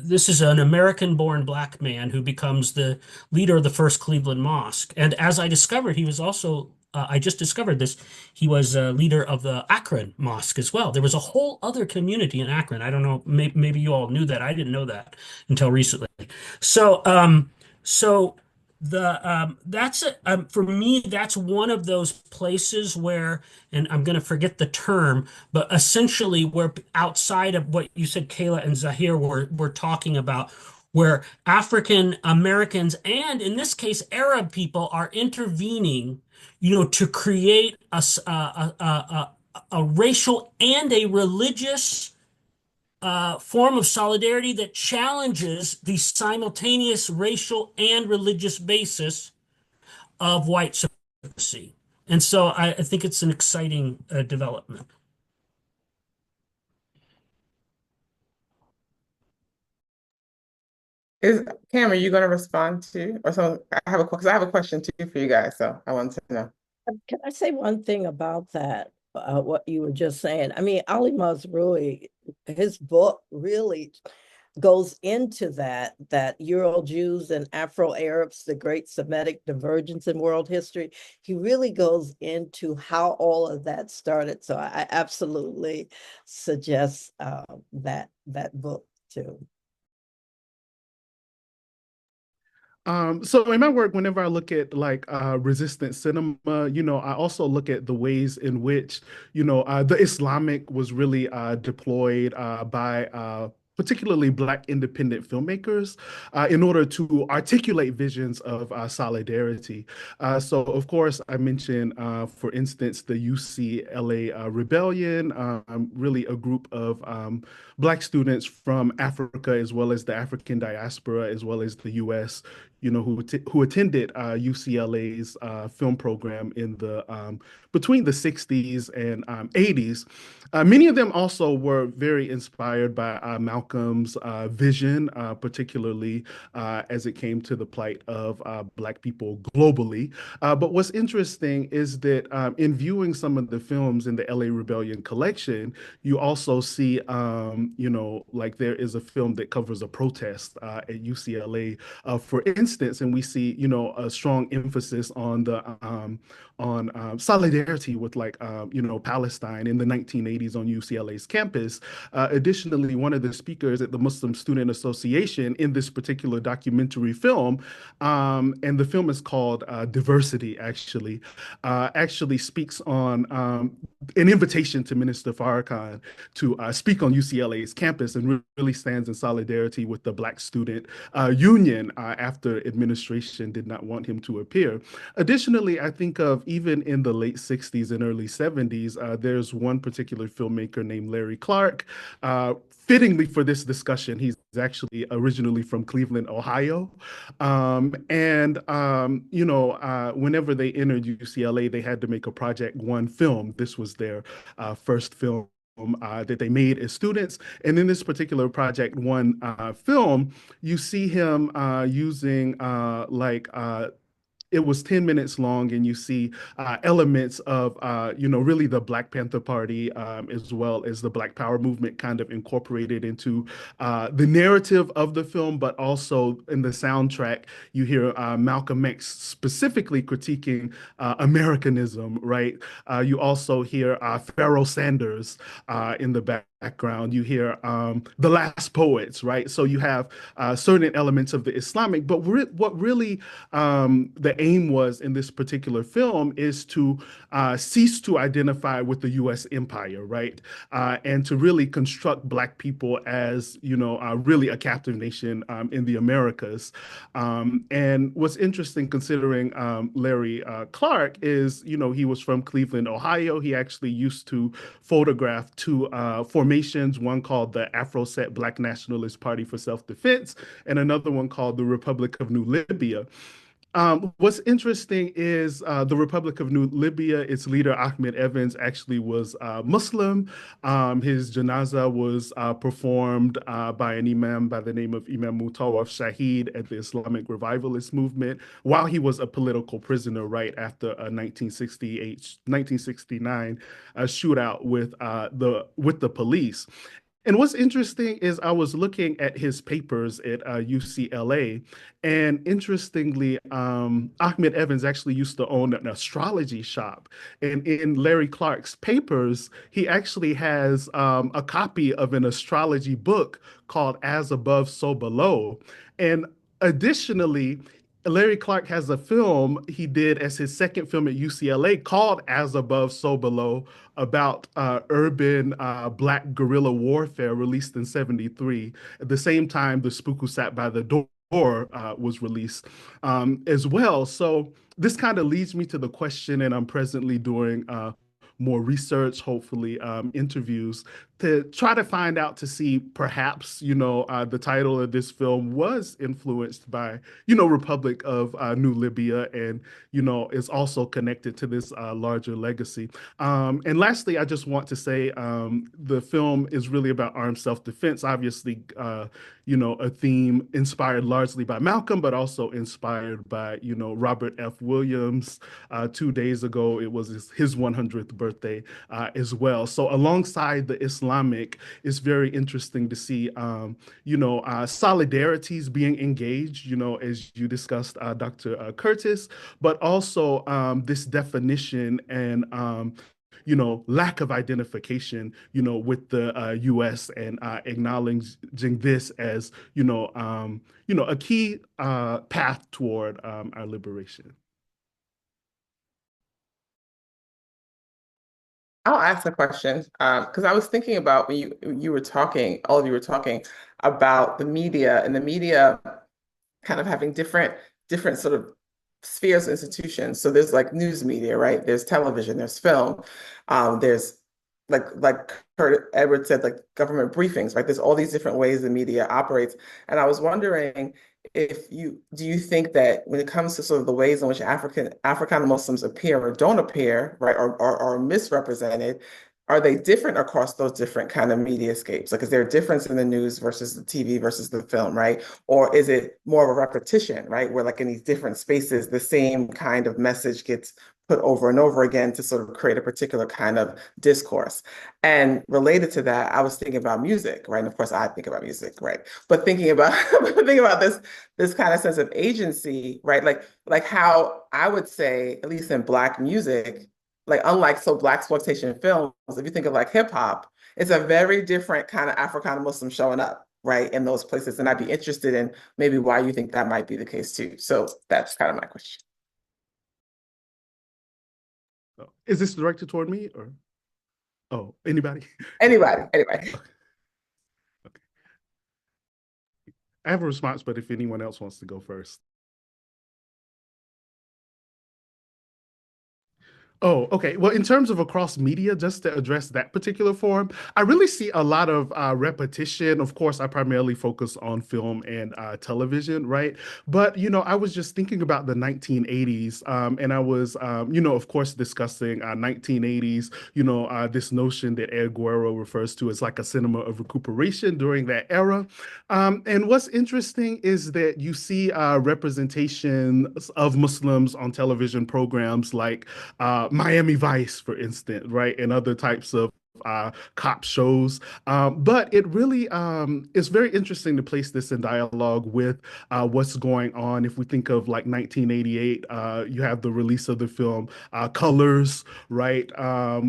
Speaker 3: this is an American-born black man who becomes the leader of the first Cleveland mosque. And as I discovered, he was also, I just discovered this, he was a leader of the Akron mosque as well. There was a whole other community in Akron. I don't know, maybe you all knew that. I didn't know that until recently. So, so that's for me, that's one of those places where, and I'm going to forget the term, but essentially where outside of what you said, Kayla and Zahir were talking about, where African Americans and in this case Arab people are intervening, to create a racial and a religious form of solidarity that challenges the simultaneous racial and religious basis of white supremacy. And so I think it's an exciting development.
Speaker 6: Is Cam, are you going to respond to, or so I have because I have a question too for you guys, so I wanted to know.
Speaker 2: Can I say one thing about that? What you were just saying. I mean, Ali Mazrui, his book really goes into that Euro Jews and Afro Arabs, the great Semitic divergence in world history. He really goes into how all of that started. So I absolutely suggest that book too.
Speaker 5: So in my work, whenever I look at like resistant cinema, I also look at the ways in which, the Islamic was really deployed by particularly Black independent filmmakers in order to articulate visions of solidarity. So of course, I mentioned, for instance, the UCLA Rebellion, really a group of Black students from Africa, as well as the African diaspora, as well as the US, who attended UCLA's film program in the between the 60s and 80s. Many of them also were very inspired by Malcolm's vision, particularly as it came to the plight of Black people globally. But what's interesting is that in viewing some of the films in the LA Rebellion collection, you also see, like there is a film that covers a protest at UCLA, for instance, and we see, a strong emphasis on the solidarity with Palestine in the 1980s on UCLA's campus. Additionally, one of the speakers at the Muslim Student Association in this particular documentary film, and the film is called Diversity, actually speaks on an invitation to Minister Farrakhan to speak on UCLA's campus and really stands in solidarity with the Black Student Union after administration did not want him to appear. Additionally, I think of even in the late 60s and early 70s, there's one particular filmmaker named Larry Clark. Fittingly for this discussion, he's actually originally from Cleveland, Ohio. Whenever they entered UCLA, they had to make a Project One film. This was their first film that they made as students. And in this particular Project One film, you see him using it was 10 minutes long, and you see elements of, really the Black Panther Party, as well as the Black Power movement kind of incorporated into the narrative of the film, but also in the soundtrack, you hear Malcolm X specifically critiquing Americanism, right? You also hear Pharoah Sanders in the background. You hear The Last Poets, right? So you have certain elements of the Islamic, but what really the aim was in this particular film is to cease to identify with the U.S. empire, right? And to really construct Black people as, really a captive nation in the Americas. And what's interesting considering Larry Clark is, he was from Cleveland, Ohio. He actually used to photograph two formations, one called the Afro-Set Black Nationalist Party for Self-Defense, and another one called the Republic of New Libya. What's interesting is the Republic of New Libya, its leader Ahmed Evans actually was Muslim. His janaza was performed by an imam by the name of Imam Mutawaf Shahid at the Islamic Revivalist movement while he was a political prisoner right after a 1969 shootout with the police. And what's interesting is I was looking at his papers at UCLA, and interestingly, Ahmed Evans actually used to own an astrology shop. And in Larry Clark's papers, he actually has a copy of an astrology book called As Above, So Below. And additionally, Larry Clark has a film he did as his second film at UCLA called As Above, So Below about urban black guerrilla warfare released in 73. At the same time, The Spook Who Sat by the Door was released as well. So this kind of leads me to the question, and I'm presently doing more research, hopefully interviews, to try to find out to see perhaps, the title of this film was influenced by, Republic of New Libya and, is also connected to this larger legacy. And lastly, I just want to say the film is really about armed self-defense, obviously, a theme inspired largely by Malcolm, but also inspired by, Robert F. Williams. 2 days ago, it was his 100th birthday as well. So alongside the Islamic, it's very interesting to see, solidarities being engaged, as you discussed, Dr. Curtis, but also this definition and lack of identification, with the U.S. and acknowledging this as, a key path toward our liberation.
Speaker 6: I'll ask the question because I was thinking about when you were talking, all of you were talking about the media and the media kind of having different sort of spheres of institutions. So there's like news media, right? There's television, there's film, there's like Kurt Edwards said, like government briefings, right? There's all these different ways the media operates. And I was wondering do you think that when it comes to sort of the ways in which African Muslims appear or don't appear, right, or are misrepresented, are they different across those different kind of mediascapes? Like, is there a difference in the news versus the TV versus the film, right? Or is it more of a repetition, right? Where like in these different spaces, the same kind of message gets put over and over again to sort of create a particular kind of discourse. And related to that, I was thinking about music, right? And of course, I think about music, right? But thinking about thinking about this kind of sense of agency, right? Like how I would say, at least in Black music, like unlike Black exploitation films, if you think of like hip hop, it's a very different kind of Africana Muslim showing up, right, in those places. And I'd be interested in maybe why you think that might be the case too. So that's kind of my question.
Speaker 5: Is this directed toward me or? Oh, anybody?
Speaker 6: Anybody.
Speaker 5: Okay. I have a response, but if anyone else wants to go first. Oh, okay. Well, in terms of across media, just to address that particular form, I really see a lot of repetition. Of course, I primarily focus on film and television, right? But, I was just thinking about the 1980s, and I was, of course, discussing 1980s, this notion that Ed Guerrero refers to as like a cinema of recuperation during that era. And what's interesting is that you see representations of Muslims on television programs like Miami Vice, for instance, right, and other types of cop shows. But it really is very interesting to place this in dialogue with what's going on. If we think of like 1988, you have the release of the film Colors, right,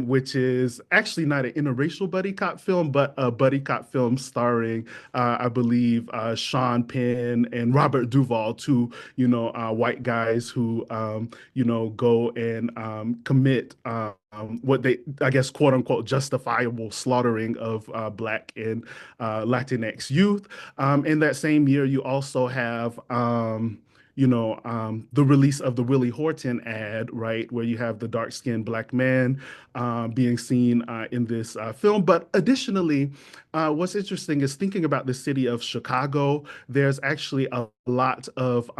Speaker 5: which is actually not an interracial buddy cop film, but a buddy cop film starring, I believe, Sean Penn and Robert Duvall, two, white guys who, go and commit what they, I guess, quote unquote, justifiable slaughtering of Black and Latinx youth. In that same year, you also have, the release of the Willie Horton ad, right, where you have the dark-skinned black man being seen in this film. But additionally, what's interesting is thinking about the city of Chicago. There's actually a lot of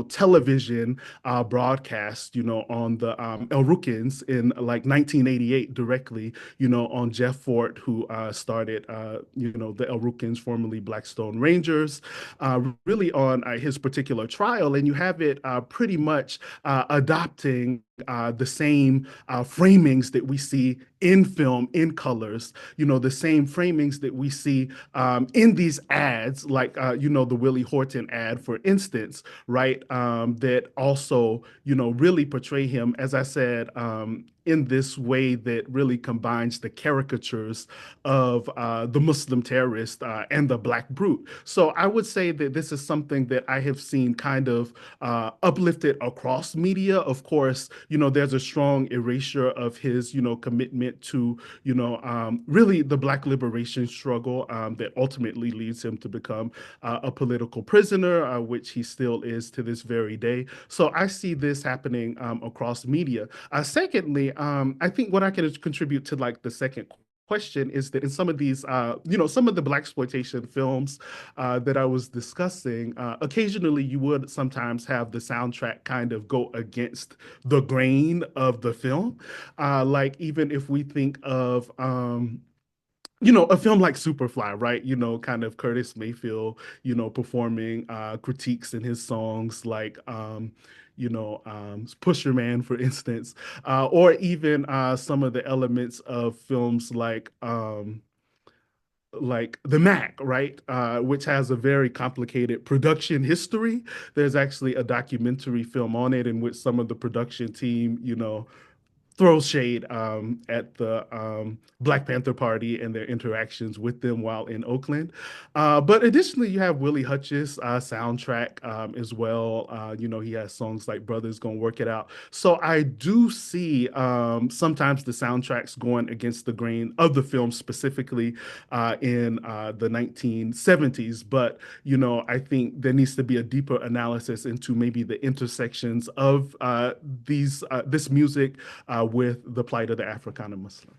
Speaker 5: television broadcast on the El Rukns in like 1988 directly on Jeff Fort, who started the El Rukns, formerly Blackstone Rangers, really on his particular trial. And you have it pretty much adopting the same framings that we see in film, in colors, the same framings that we see in these ads, like, the Willie Horton ad, for instance, right? That also, really portray him, as I said, in this way that really combines the caricatures of the Muslim terrorist and the Black brute. So I would say that this is something that I have seen kind of uplifted across media. Of course, there's a strong erasure of his, commitment to, really the Black liberation struggle that ultimately leads him to become a political prisoner, which he still is to this very day. So I see this happening across media. Secondly, I think what I can contribute to like the second question is that in some of these, some of the blaxploitation films that I was discussing, occasionally you would sometimes have the soundtrack kind of go against the grain of the film. Like even if we think of a film like Superfly, right? Kind of Curtis Mayfield, performing critiques in his songs like, Pusher Man, for instance, or even some of the elements of films like The Mac, right? Which has a very complicated production history. There's actually a documentary film on it in which some of the production team, throws shade at the Black Panther Party and their interactions with them while in Oakland. But additionally, you have Willie Hutch's soundtrack as well. He has songs like Brothers Gonna Work It Out. So I do see sometimes the soundtracks going against the grain of the film, specifically in the 1970s. But, I think there needs to be a deeper analysis into maybe the intersections of this music with the plight of the Africana Muslim.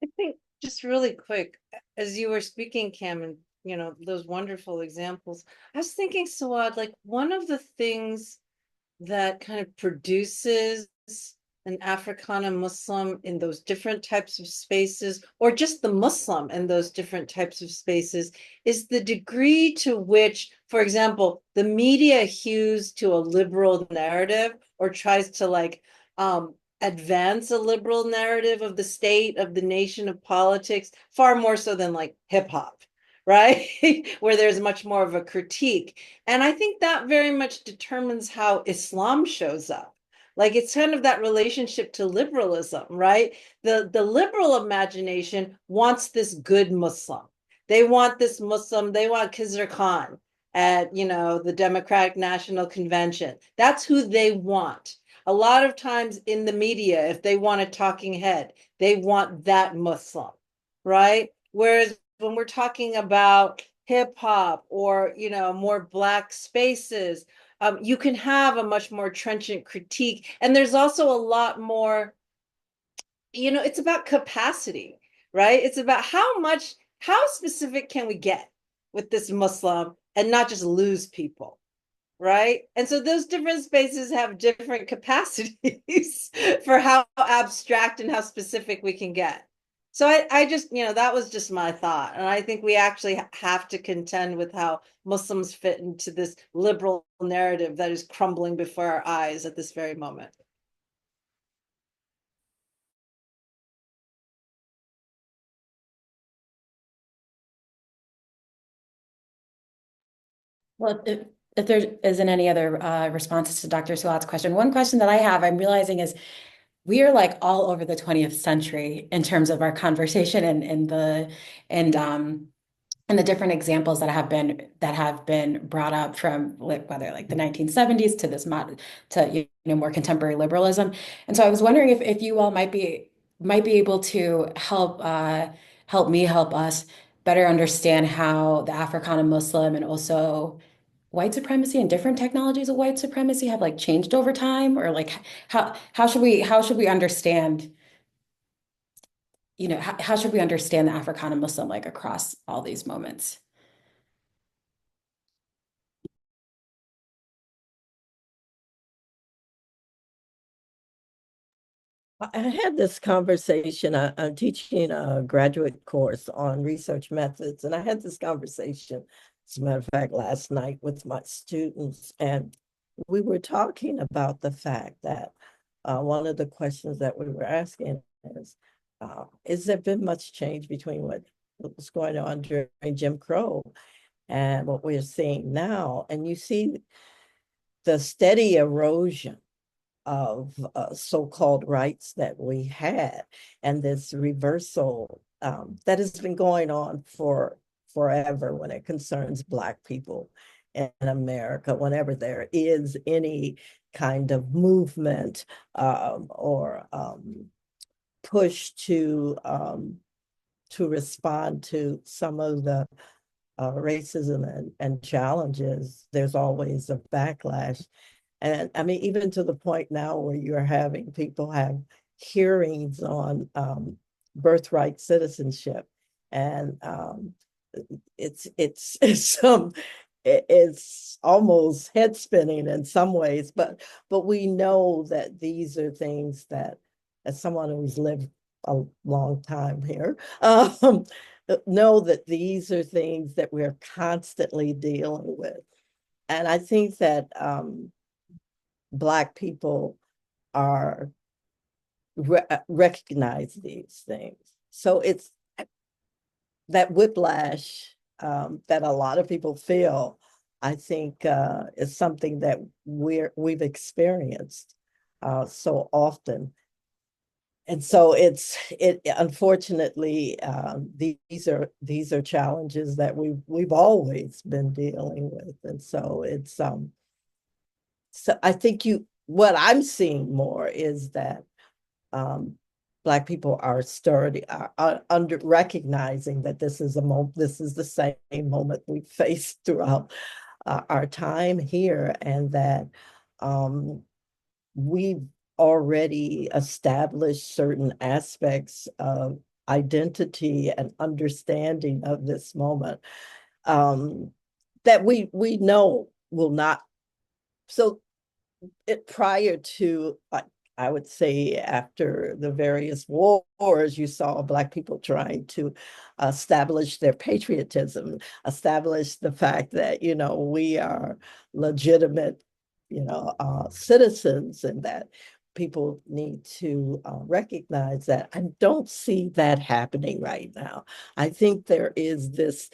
Speaker 4: I think just really quick, as you were speaking, Cam, and those wonderful examples, I was thinking, Sawad, like one of the things that kind of produces an Africana Muslim in those different types of spaces, or just the Muslim in those different types of spaces, is the degree to which, for example, the media hews to a liberal narrative or tries to like advance a liberal narrative of the state, of the nation, of politics, far more so than like hip hop, right? Where there's much more of a critique. And I think that very much determines how Islam shows up. Like it's kind of that relationship to liberalism, right? The liberal imagination wants this good Muslim. They want this Muslim, they want Khizr Khan at, the Democratic National Convention. That's who they want. A lot of times in the media, if they want a talking head, they want that Muslim, right? Whereas when we're talking about hip hop or, more Black spaces, you can have a much more trenchant critique. And there's also a lot more, it's about capacity, right? It's about how specific can we get with this Muslim and not just lose people, right? And so those different spaces have different capacities for how abstract and how specific we can get. So I just, that was just my thought. And I think we actually have to contend with how Muslims fit into this liberal narrative that is crumbling before our eyes at this very moment.
Speaker 1: Well, if there isn't any other responses to Dr. Suat's question, one question that I have, I'm realizing is we are like all over the 20th century in terms of our conversation and the different examples that have been brought up from whether like the 1970s to this to more contemporary liberalism. And so I was wondering if you all might be able to help me help us better understand how the Africana Muslim and also white supremacy and different technologies of white supremacy have like changed over time, or like how should we understand, how should we understand the Africana Muslim like across all these moments?
Speaker 2: I had this conversation. I'm teaching a graduate course on research methods, and I had this conversation, as a matter of fact, last night with my students, and we were talking about the fact that one of the questions that we were asking is there been much change between what was going on during Jim Crow and what we're seeing now? And you see the steady erosion of so-called rights that we had, and this reversal that has been going on for forever when it concerns Black people in America. Whenever there is any kind of movement or push to respond to some of the racism and challenges, there's always a backlash. And I mean, even to the point now where you're having people have hearings on birthright citizenship, and it's almost head spinning in some ways, but we know that these are things that, as someone who's lived a long time here, know that these are things that we're constantly dealing with. And I think that Black people are recognize these things. So it's that whiplash that a lot of people feel, I think, is something that we've experienced so often. And so it unfortunately these are challenges that we've always been dealing with. And so it's so I think what I'm seeing more is that Black people are sturdy, are under recognizing that this is the same moment we faced throughout our time here, and that we've already established certain aspects of identity and understanding of this moment that we know will not. So prior to, I would say, after the various wars, you saw Black people trying to establish their patriotism, establish the fact that, we are legitimate, citizens, and that people need to recognize that. I don't see that happening right now. I think there is this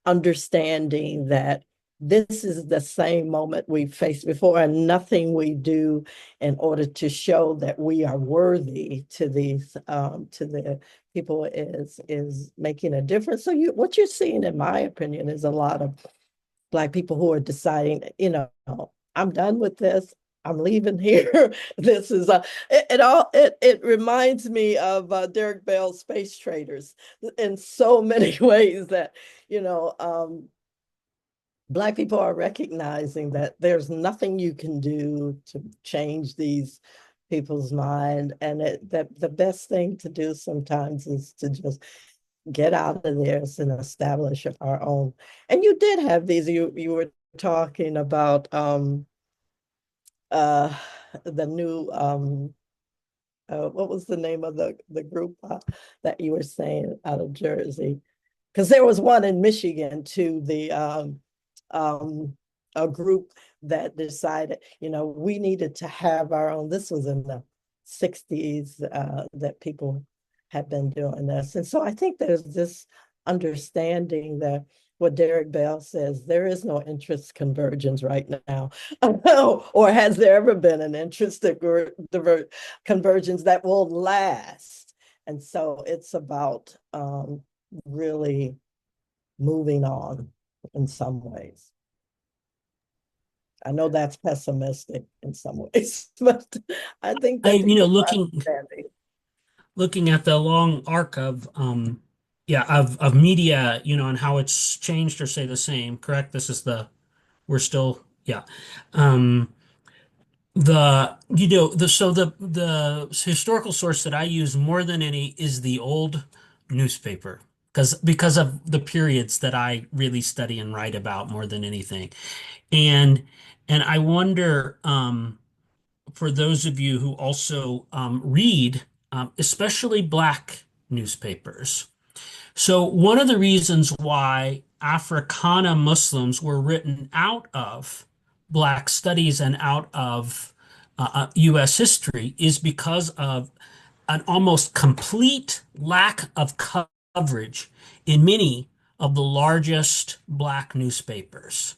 Speaker 2: understanding that this is the same moment we faced before, and nothing we do in order to show that we are worthy to these to the people is making a difference. So what you're seeing, in my opinion, is a lot of Black people who are deciding, I'm done with this. I'm leaving here. This is it reminds me of Derek Bell's Space Traders in so many ways, that Black people are recognizing that there's nothing you can do to change these people's mind, and that the best thing to do sometimes is to just get out of there and establish our own. And you did have these. You were talking about the new what was the name of the group that you were saying out of Jersey? Because there was one in Michigan too, a group that decided, we needed to have our own. This was in the 60s that people had been doing this. And so I think there's this understanding that what Derek Bell says, there is no interest convergence right now. Or has there ever been an interest convergence that will last? And so it's about really moving on in some ways. I know that's pessimistic in some ways, but I think that
Speaker 3: looking at the long arc of yeah, of media, and how it's changed or stay the same, correct? We're still, yeah. Um, the historical source that I use more than any is the old newspaper, because of the periods that I really study and write about more than anything. And and I wonder, for those of you who also read, especially Black newspapers. So one of the reasons why Africana Muslims were written out of Black studies and out of U.S. history is because of an almost complete lack of coverage in many of the largest Black newspapers.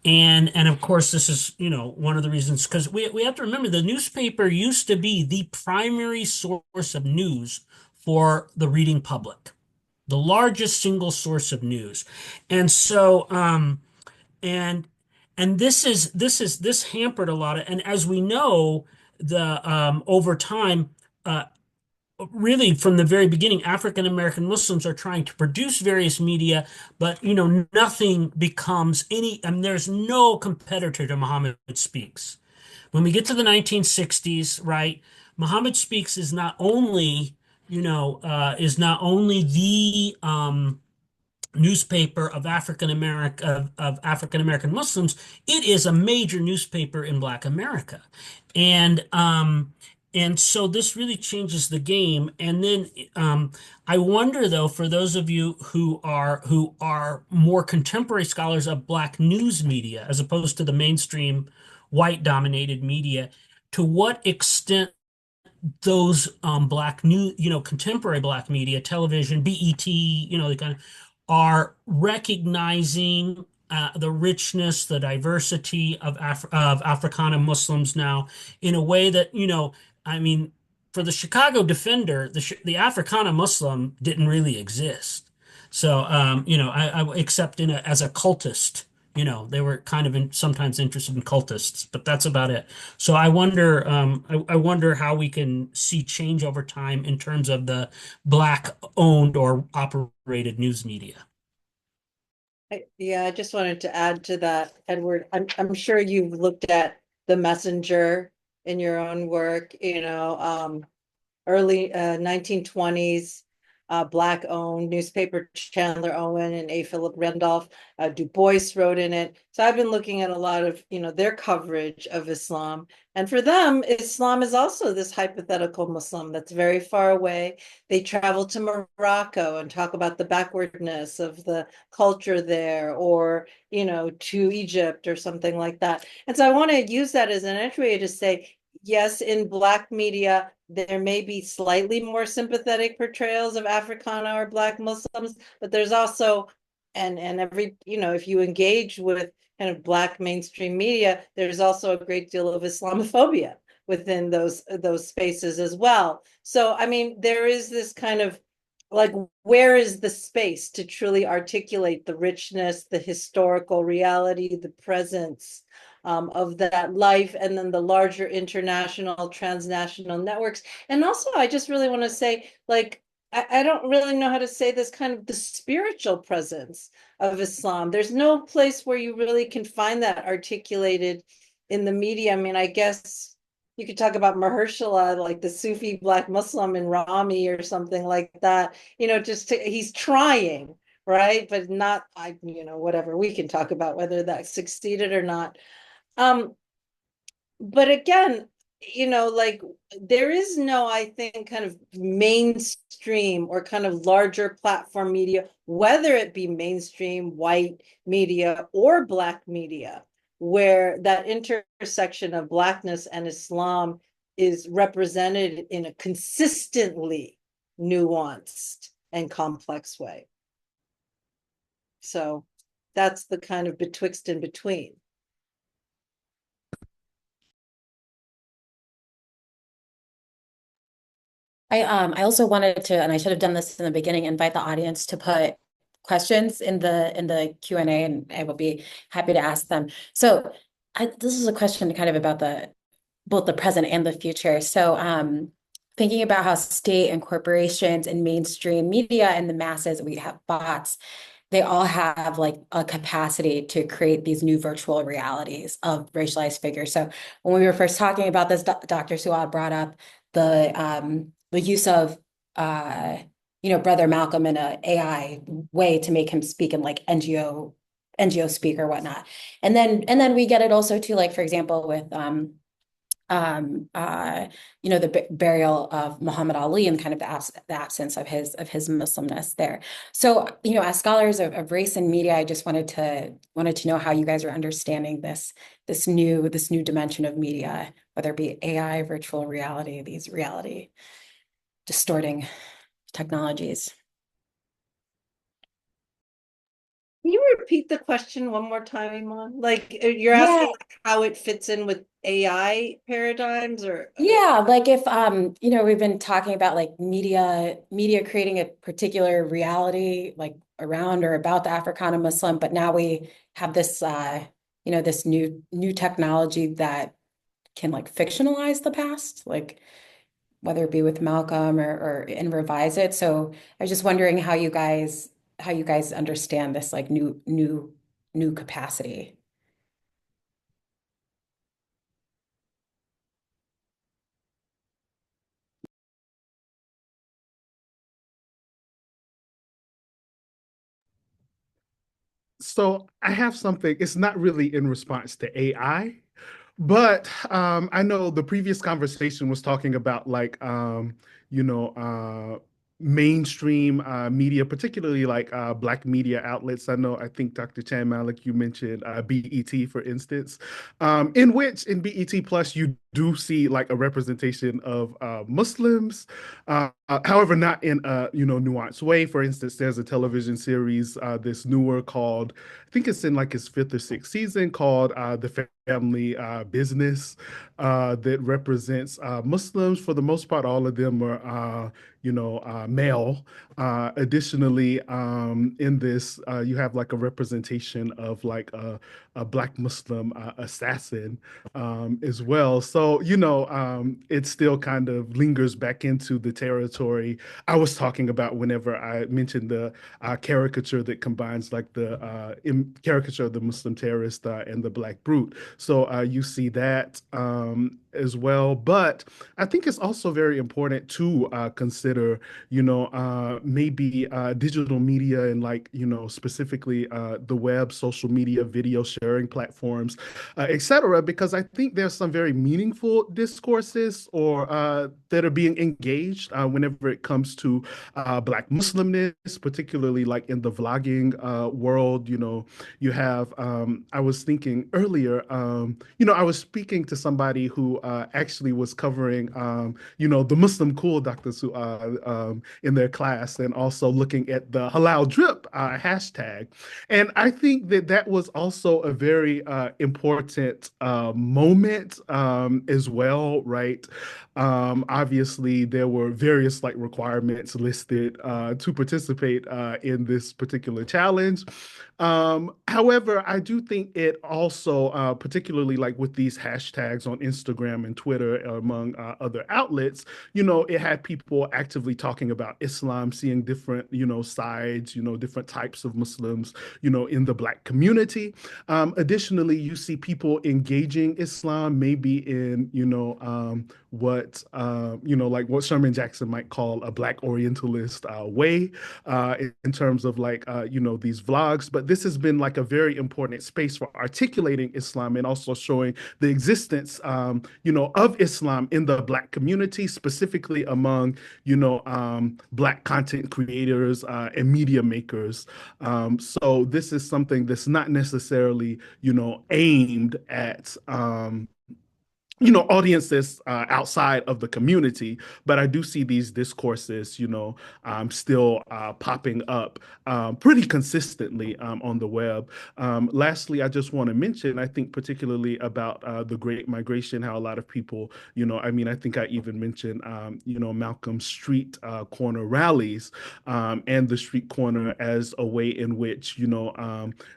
Speaker 3: And of course, this is, one of the reasons, because we have to remember the newspaper used to be the primary source of news for the reading public, the largest single source of news. And so, and this hampered a lot of, and as we know, the over time, uh, really from the very beginning, African American Muslims are trying to produce various media, but nothing becomes any, I mean, there's no competitor to Muhammad Speaks. When we get to the 1960s, right, Muhammad Speaks is not only, the newspaper of African American Muslims, it is a major newspaper in Black America, and so this really changes the game. And then I wonder, though, for those of you who are more contemporary scholars of Black news media as opposed to the mainstream white dominated media, to what extent those Black new, contemporary Black media, television, BET, the kind of are recognizing the richness, the diversity of Africana Muslims now in a way that, I mean, for the Chicago Defender, the Africana Muslim didn't really exist. So, except as a cultist, they were kind of sometimes interested in cultists, but that's about it. So I wonder how we can see change over time in terms of the Black owned or operated news media.
Speaker 4: Yeah, I just wanted to add to that, Edward. I'm sure you've looked at the Messenger in your own work, early 1920s, Black owned newspaper. Chandler Owen and A. Philip Randolph, Du Bois wrote in it. So I've been looking at a lot of, their coverage of Islam. And for them, Islam is also this hypothetical Muslim that's very far away. They travel to Morocco and talk about the backwardness of the culture there, or, to Egypt or something like that. And so I want to use that as an entry to say, yes, in Black media, there may be slightly more sympathetic portrayals of Africana or Black Muslims, but there's also, and every, if you engage with kind of Black mainstream media, there's also a great deal of Islamophobia within those spaces as well. So, I mean, there is this kind of, like, where is the space to truly articulate the richness, the historical reality, the presence of that life, and then the larger international, transnational networks. And also, I just really want to say, like, I don't really know how to say this, kind of the spiritual presence of Islam. There's no place where you really can find that articulated in the media. I mean, I guess you could talk about Mahershala, like the Sufi Black Muslim in Rami or something like that. He's trying, right? But not, whatever. We can talk about whether that succeeded or not. But again, like, there is no, I think, kind of mainstream or kind of larger platform media, whether it be mainstream white media or Black media, where that intersection of Blackness and Islam is represented in a consistently nuanced and complex way. So that's the kind of betwixt and between.
Speaker 1: I also wanted to, and I should have done this in the beginning, invite the audience to put questions in the Q&A, and I will be happy to ask them. So this is a question kind of about both the present and the future. So thinking about how state and corporations and mainstream media and the masses, we have bots, they all have like a capacity to create these new virtual realities of racialized figures. So when we were first talking about this, Dr. Suad brought up the use of Brother Malcolm in a AI way to make him speak in like NGO speak or whatnot. And then we get it also to, like, for example, with um, uh, the burial of Muhammad Ali and kind of the absence of his Muslimness there. So, as scholars of race and media, I just wanted to know how you guys are understanding this new dimension of media, whether it be AI, virtual reality, these reality distorting technologies.
Speaker 4: Can you repeat the question one more time, Iman? Like, you're asking how it fits in with AI paradigms, or
Speaker 1: Yeah, like if we've been talking about like media creating a particular reality like around or about the Africana Muslim, but now we have this this new technology that can like fictionalize the past, like whether it be with Malcolm or and revise it. So I was just wondering how you guys understand this like new capacity.
Speaker 5: So I have something, it's not really in response to AI, but I know the previous conversation was talking about like you know, mainstream media, particularly like Black media outlets. I think Dr. Chan-Malik, you mentioned BET, for instance, in which in BET Plus you do see like a representation of Muslims, however, not in a nuanced way. For instance, there's a television series, this newer called, I think it's in like its fifth or sixth season, called The Family Business, that represents Muslims. For the most part, all of them are, male. Additionally, in this, you have like a representation of like a Black Muslim assassin as well. So, it still kind of lingers back into the territory I was talking about whenever I mentioned the caricature that combines like the caricature of the Muslim terrorist and the Black brute. So you see that as well. But I think it's also very important to consider, maybe digital media and like, specifically the web, social media, video sharing platforms, et cetera, because I think there's some very meaningful discourses or that are being engaged whenever it comes to Black Muslimness, particularly like in the vlogging world. You have, I was thinking earlier, I was speaking to somebody who actually was covering, the Muslim cool Dr. In their class, and also looking at the halal drip hashtag. And I think that that was also a very important moment as well, right? Obviously, there were various like requirements listed to participate in this particular challenge. However, I do think it also, particularly like with these hashtags on Instagram and Twitter, among other outlets, it had people actively talking about Islam, seeing different, sides, different types of Muslims, in the Black community. Additionally, you see people engaging Islam, maybe in, like what Sherman Jackson might call a Black Orientalist way, in terms of like, these vlogs. But this has been like a very important space for articulating Islam and also showing the existence, of Islam in the Black community, specifically among, Black content creators and media makers. So this is something that's not necessarily, aimed at, audiences outside of the community, but I do see these discourses, still popping up pretty consistently on the web. Lastly, I just want to mention, I think particularly about the Great Migration, how a lot of people, I think I even mentioned, Malcolm street corner rallies, and the street corner as a way in which,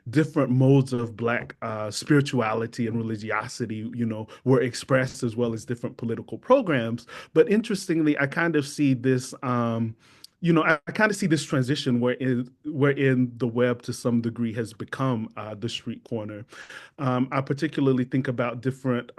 Speaker 5: different modes of Black spirituality and religiosity, were expressed expressed, as well as different political programs. But interestingly, I kind of see this, I kind of see this transition wherein the web to some degree has become the street corner. I particularly think about different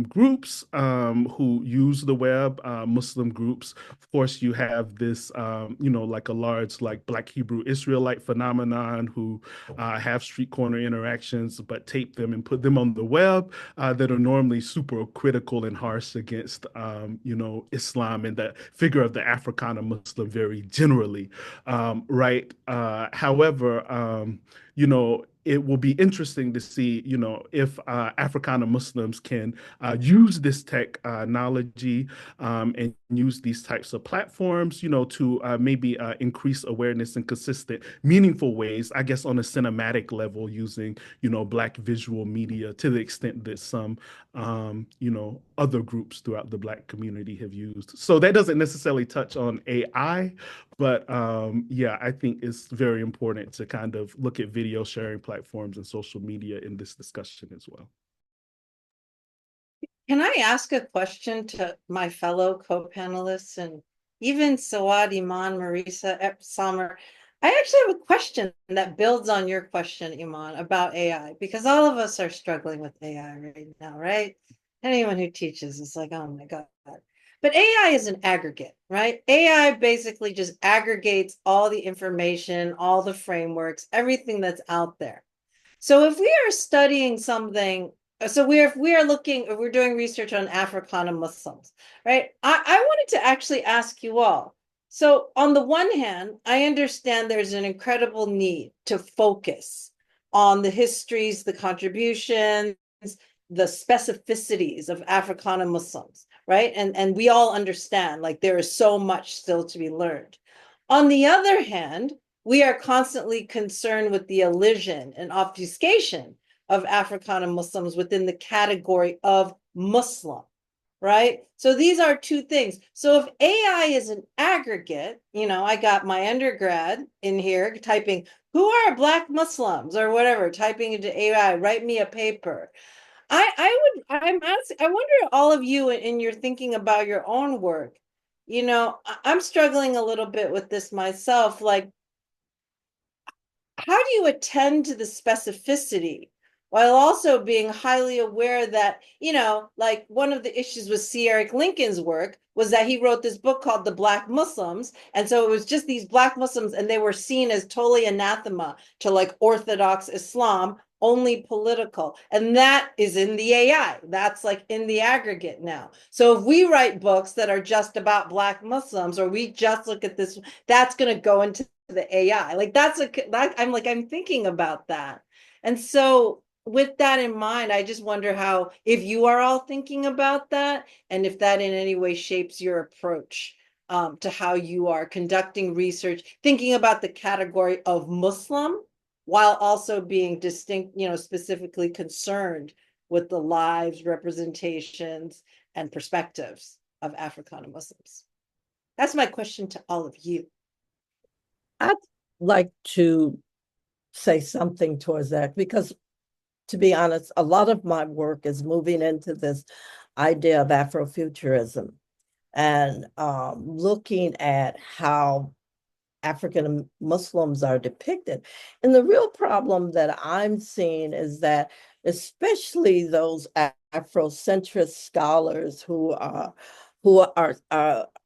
Speaker 5: groups who use the web, Muslim groups. Of course, you have this, like a large, like Black Hebrew Israelite phenomenon who have street corner interactions, but tape them and put them on the web that are normally super critical and harsh against, Islam and the figure of the Africana Muslim very generally, right? However, it will be interesting to see, if Africana Muslims can use this technology and use these types of platforms, to maybe increase awareness in consistent, meaningful ways, I guess on a cinematic level, using, Black visual media to the extent that some, other groups throughout the Black community have used. So that doesn't necessarily touch on AI, but yeah, I think it's very important to kind of look at video sharing platforms and social media in this discussion as well.
Speaker 4: Can I ask a question to my fellow co-panelists and even Sawad, Iman, Marisa, Samer? I actually have a question that builds on your question, Iman, about AI, because all of us are struggling with AI right now, right? Anyone who teaches is like, oh my God. But AI is an aggregate, right? AI basically just aggregates all the information, all the frameworks, everything that's out there. So if we are studying something, so if we're doing research on Africana Muslims, right? I wanted to actually ask you all. So on the one hand, I understand there's an incredible need to focus on the histories, the contributions, the specificities of Africana Muslims, right? And we all understand, like, there is so much still to be learned. On the other hand, we are constantly concerned with the elision and obfuscation of Africana Muslims within the category of Muslim, right? So these are two things. So if AI is an aggregate, I got my undergrad in here typing, who are Black Muslims or whatever, typing into AI, write me a paper. I wonder, all of you, in your thinking about your own work, I'm struggling a little bit with this myself. Like, how do you attend to the specificity while also being highly aware that, like, one of the issues with C. Eric Lincoln's work was that he wrote this book called The Black Muslims. And so it was just these Black Muslims, and they were seen as totally anathema to like Orthodox Islam, only political. And that is in the AI. That's like in the aggregate now. So if we write books that are just about Black Muslims, or we just look at this, that's going to go into the AI. Like I'm thinking about that. And so with that in mind, I just wonder how, if you are all thinking about that, and if that in any way shapes your approach to how you are conducting research, thinking about the category of Muslim, while also being distinct, specifically concerned with the lives, representations, and perspectives of Africana Muslims. That's my question to all of you.
Speaker 2: I'd like to say something towards that, because, to be honest, a lot of my work is moving into this idea of Afrofuturism and looking at how African Muslims are depicted. And the real problem that I'm seeing is that, especially those Afrocentrist scholars who are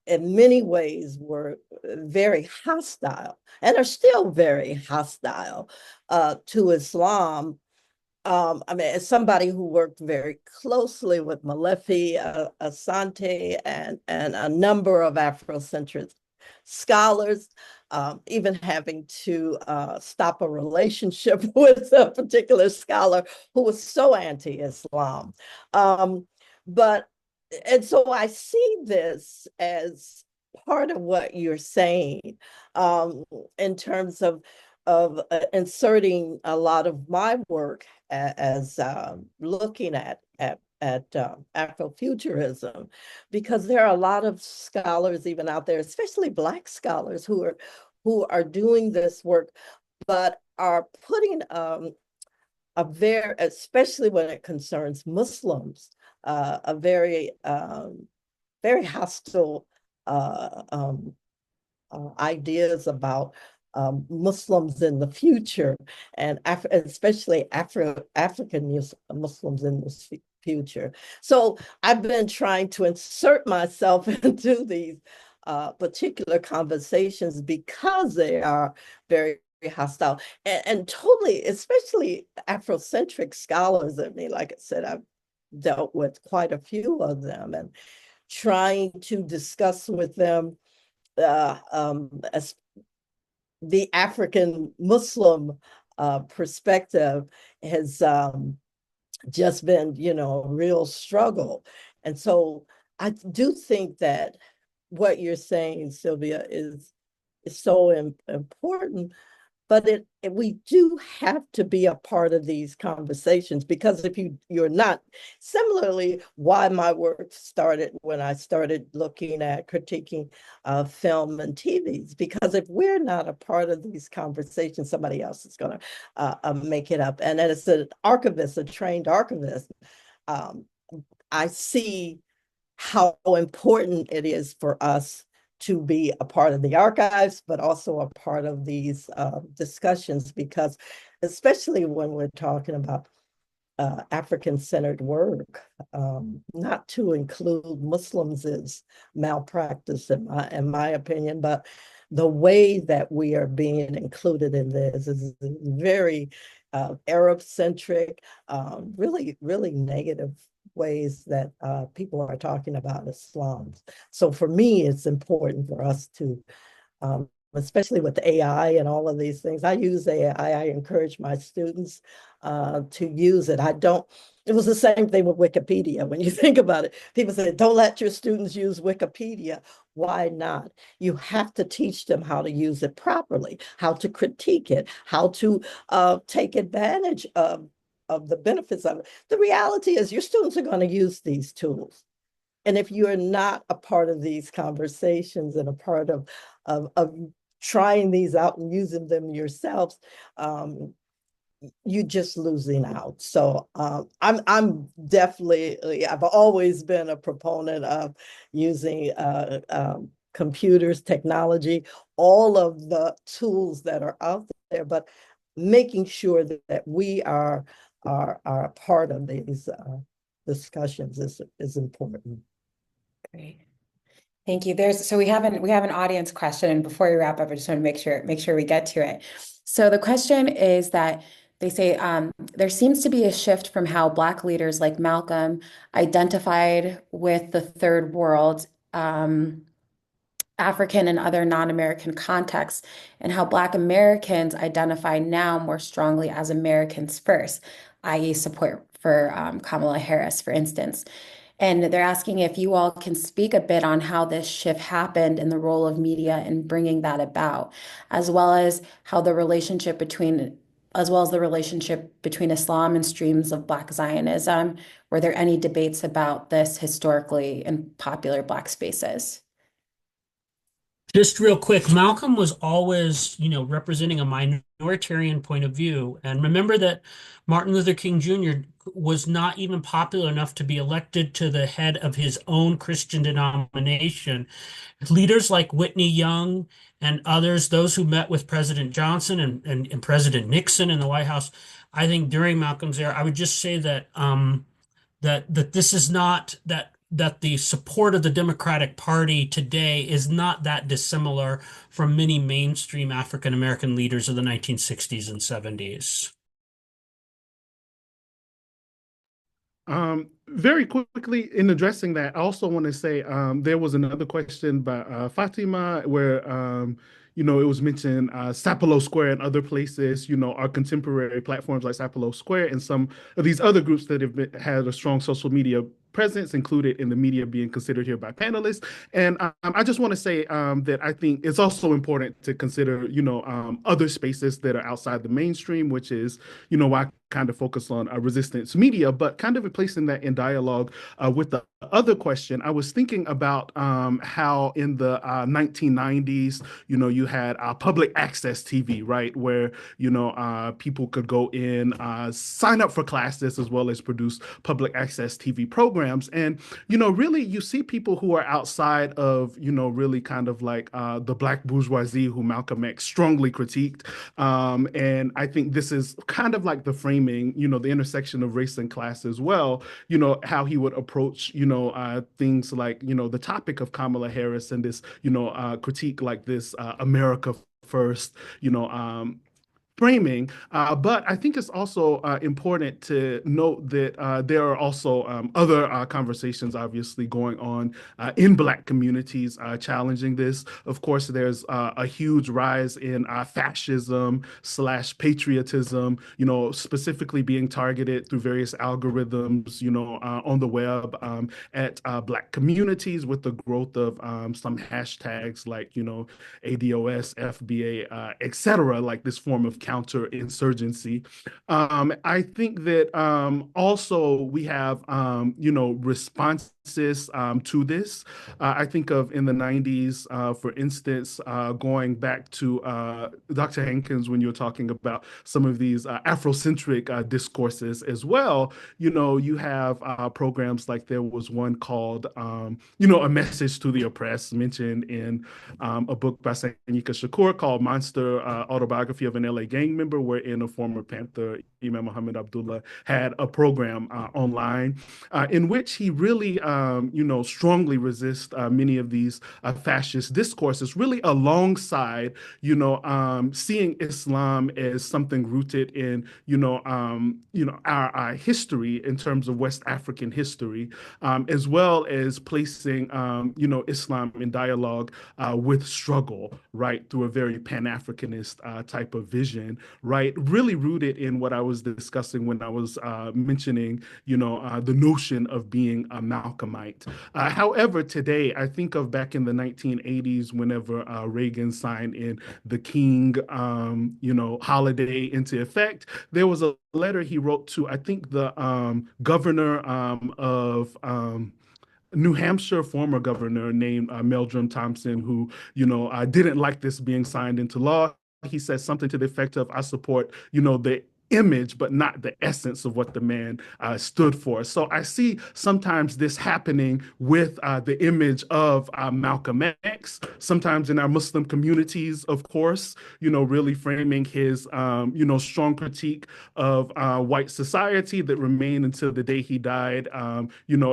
Speaker 2: in many ways were very hostile and are still very hostile to Islam. I mean, as somebody who worked very closely with Malefi, Asante, and a number of Afrocentric scholars, even having to stop a relationship with a particular scholar who was so anti-Islam. And so I see this as part of what you're saying in terms of inserting a lot of my work as looking at Afrofuturism, because there are a lot of scholars even out there, especially Black scholars, who are doing this work, but are putting especially when it concerns Muslims, a very, very hostile ideas about Muslims in the future, and especially African Muslims in the future. So I've been trying to insert myself into these particular conversations because they are very hostile and totally, especially Afrocentric scholars. I mean, like I said, I've dealt with quite a few of them, and trying to discuss with them as the African Muslim perspective has just been, a real struggle. And so I do think that what you're saying, Sylvia, is so important, but we do have to be a part of these conversations, because if you're not, similarly, why my work started when I started looking at critiquing film and TVs, because if we're not a part of these conversations, somebody else is going to make it up. And as an archivist, a trained archivist, I see how important it is for us to be a part of the archives, but also a part of these discussions, because especially when we're talking about African-centered work, not to include Muslims is malpractice in my opinion, but the way that we are being included in this is very Arab-centric, really, really negative ways that people are talking about Islam. So for me, it's important for us to, especially with AI and all of these things. I use AI. I encourage my students to use it. It was the same thing with Wikipedia. When you think about it, people say, don't let your students use Wikipedia. Why not? You have to teach them how to use it properly, how to critique it, how to take advantage of the benefits of it. The reality is your students are going to use these tools. And if you are not a part of these conversations and a part of trying these out and using them yourselves, you're just losing out. So I'm definitely, I've always been a proponent of using computers, technology, all of the tools that are out there, but making sure that we are a part of these discussions is important.
Speaker 1: Great. Thank you. So we have an audience question, and before we wrap up, I just want to make sure we get to it. So the question is that they say there seems to be a shift from how Black leaders like Malcolm identified with the third world, African and other non-American contexts, and how Black Americans identify now more strongly as Americans first, i.e. support for Kamala Harris, for instance. And they're asking if you all can speak a bit on how this shift happened and the role of media in bringing that about, as well as the relationship between Islam and streams of Black Zionism. Were there any debates about this historically in popular Black spaces?
Speaker 3: Just real quick, Malcolm was always, representing a minoritarian point of view. And remember that Martin Luther King Jr. was not even popular enough to be elected to the head of his own Christian denomination. Leaders like Whitney Young and others, those who met with President Johnson and President Nixon in the White House, I think during Malcolm's era, I would just say that that this is not that the support of the Democratic Party today is not that dissimilar from many mainstream African American leaders of the 1960s and 70s.
Speaker 5: Very quickly in addressing that, I also want to say there was another question by Fatima where it was mentioned Sapelo Square and other places, our contemporary platforms like Sapelo Square and some of these other groups that have had a strong social media presence included in the media being considered here by panelists. And I just want to say that I think it's also important to consider, other spaces that are outside the mainstream, which is, why I kind of focus on resistance media, but kind of replacing that in dialogue with the other question, I was thinking about how in the 1990s, you had public access TV, right, where people could go in, sign up for classes as well as produce public access TV programs, and really you see people who are outside of really kind of like the black bourgeoisie who Malcolm X strongly critiqued, and I think this is kind of like the framing, the intersection of race and class as well, how he would approach, things like, the topic of Kamala Harris and this, critique like this, America first, framing. But I think it's also important to note that there are also other conversations obviously going on in Black communities challenging this. Of course, there's a huge rise in fascism slash patriotism, specifically being targeted through various algorithms, on the web at Black communities with the growth of some hashtags like, ADOS, FBA, etc., like this form of counterinsurgency. I think that also we have, responses to this. I think of in the 90s, for instance, going back to Dr. Hankins, when you're talking about some of these Afrocentric discourses as well, you have programs like there was one called, A Message to the Oppressed, mentioned in a book by Saynika Shakur called Monster, Autobiography of an LA Gang Member, wherein a former Panther, Imam Muhammad Abdullah, had a program online in which he really, strongly resists many of these fascist discourses, really alongside, seeing Islam as something rooted in, our history in terms of West African history, as well as placing, Islam in dialogue with struggle, right, through a very Pan-Africanist type of vision, right, really rooted in what I was discussing when I was mentioning, the notion of being a Malcolmite. However, today, I think of back in the 1980s, whenever Reagan signed in the King, holiday into effect, there was a letter he wrote to, I think, the governor of New Hampshire, former governor named Meldrum Thompson, who, didn't like this being signed into law. He says something to the effect of, I support, the image, but not the essence of what the man stood for. So I see sometimes this happening with the image of Malcolm X, sometimes in our Muslim communities, of course, really framing his, strong critique of white society that remained until the day he died,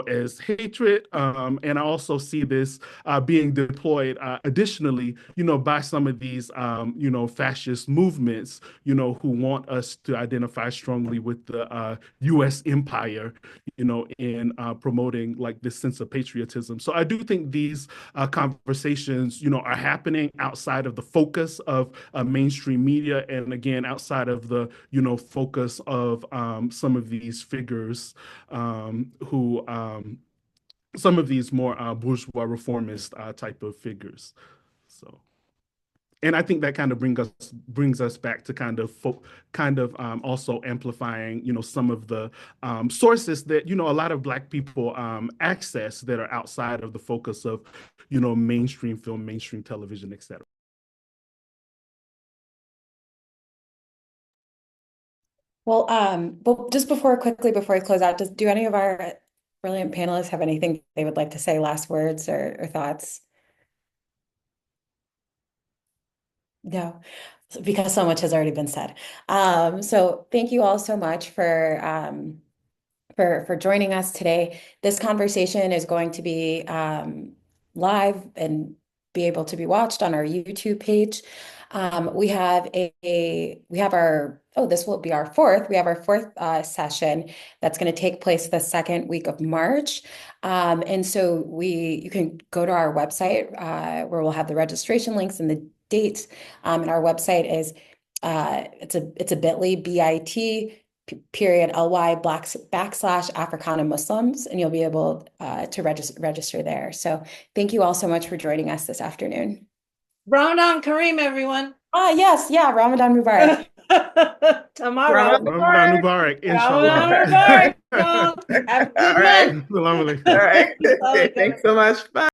Speaker 5: as hatred. And I also see this being deployed additionally, by some of these, fascist movements, who want us to identify strongly with the U.S. empire, in promoting like this sense of patriotism. So I do think these conversations, are happening outside of the focus of mainstream media, and again, outside of the, focus of some of these figures who, some of these more bourgeois reformist type of figures. So. And I think that kind of brings us back to kind of also amplifying, some of the sources that a lot of Black people access that are outside of the focus of mainstream film, mainstream television, etc.
Speaker 1: Well, just before I close out, do any of our brilliant panelists have anything they would like to say, last words or thoughts? No, because so much has already been said. So thank you all so much for joining us today. This conversation is going to be live and be able to be watched on our YouTube page. We have this will be our fourth. We have our fourth session that's going to take place the second week of March. And so you can go to our website where we'll have the registration links and the dates. And our website is it's a bit.ly bit.ly// Africana Muslims, and you'll be able to register there. So thank you all so much for joining us this afternoon.
Speaker 4: Ramadan Kareem, everyone.
Speaker 1: Yes, yeah, Ramadan Mubarak.
Speaker 4: Tomorrow.
Speaker 5: Ramadan Mubarak, inshallah.
Speaker 4: Ramadan Mubarak, y'all. Have a good
Speaker 6: All right.
Speaker 4: month.
Speaker 5: Salam alaikum.
Speaker 6: All right.
Speaker 4: Assalamu alaikum.
Speaker 6: Thanks so much. Bye.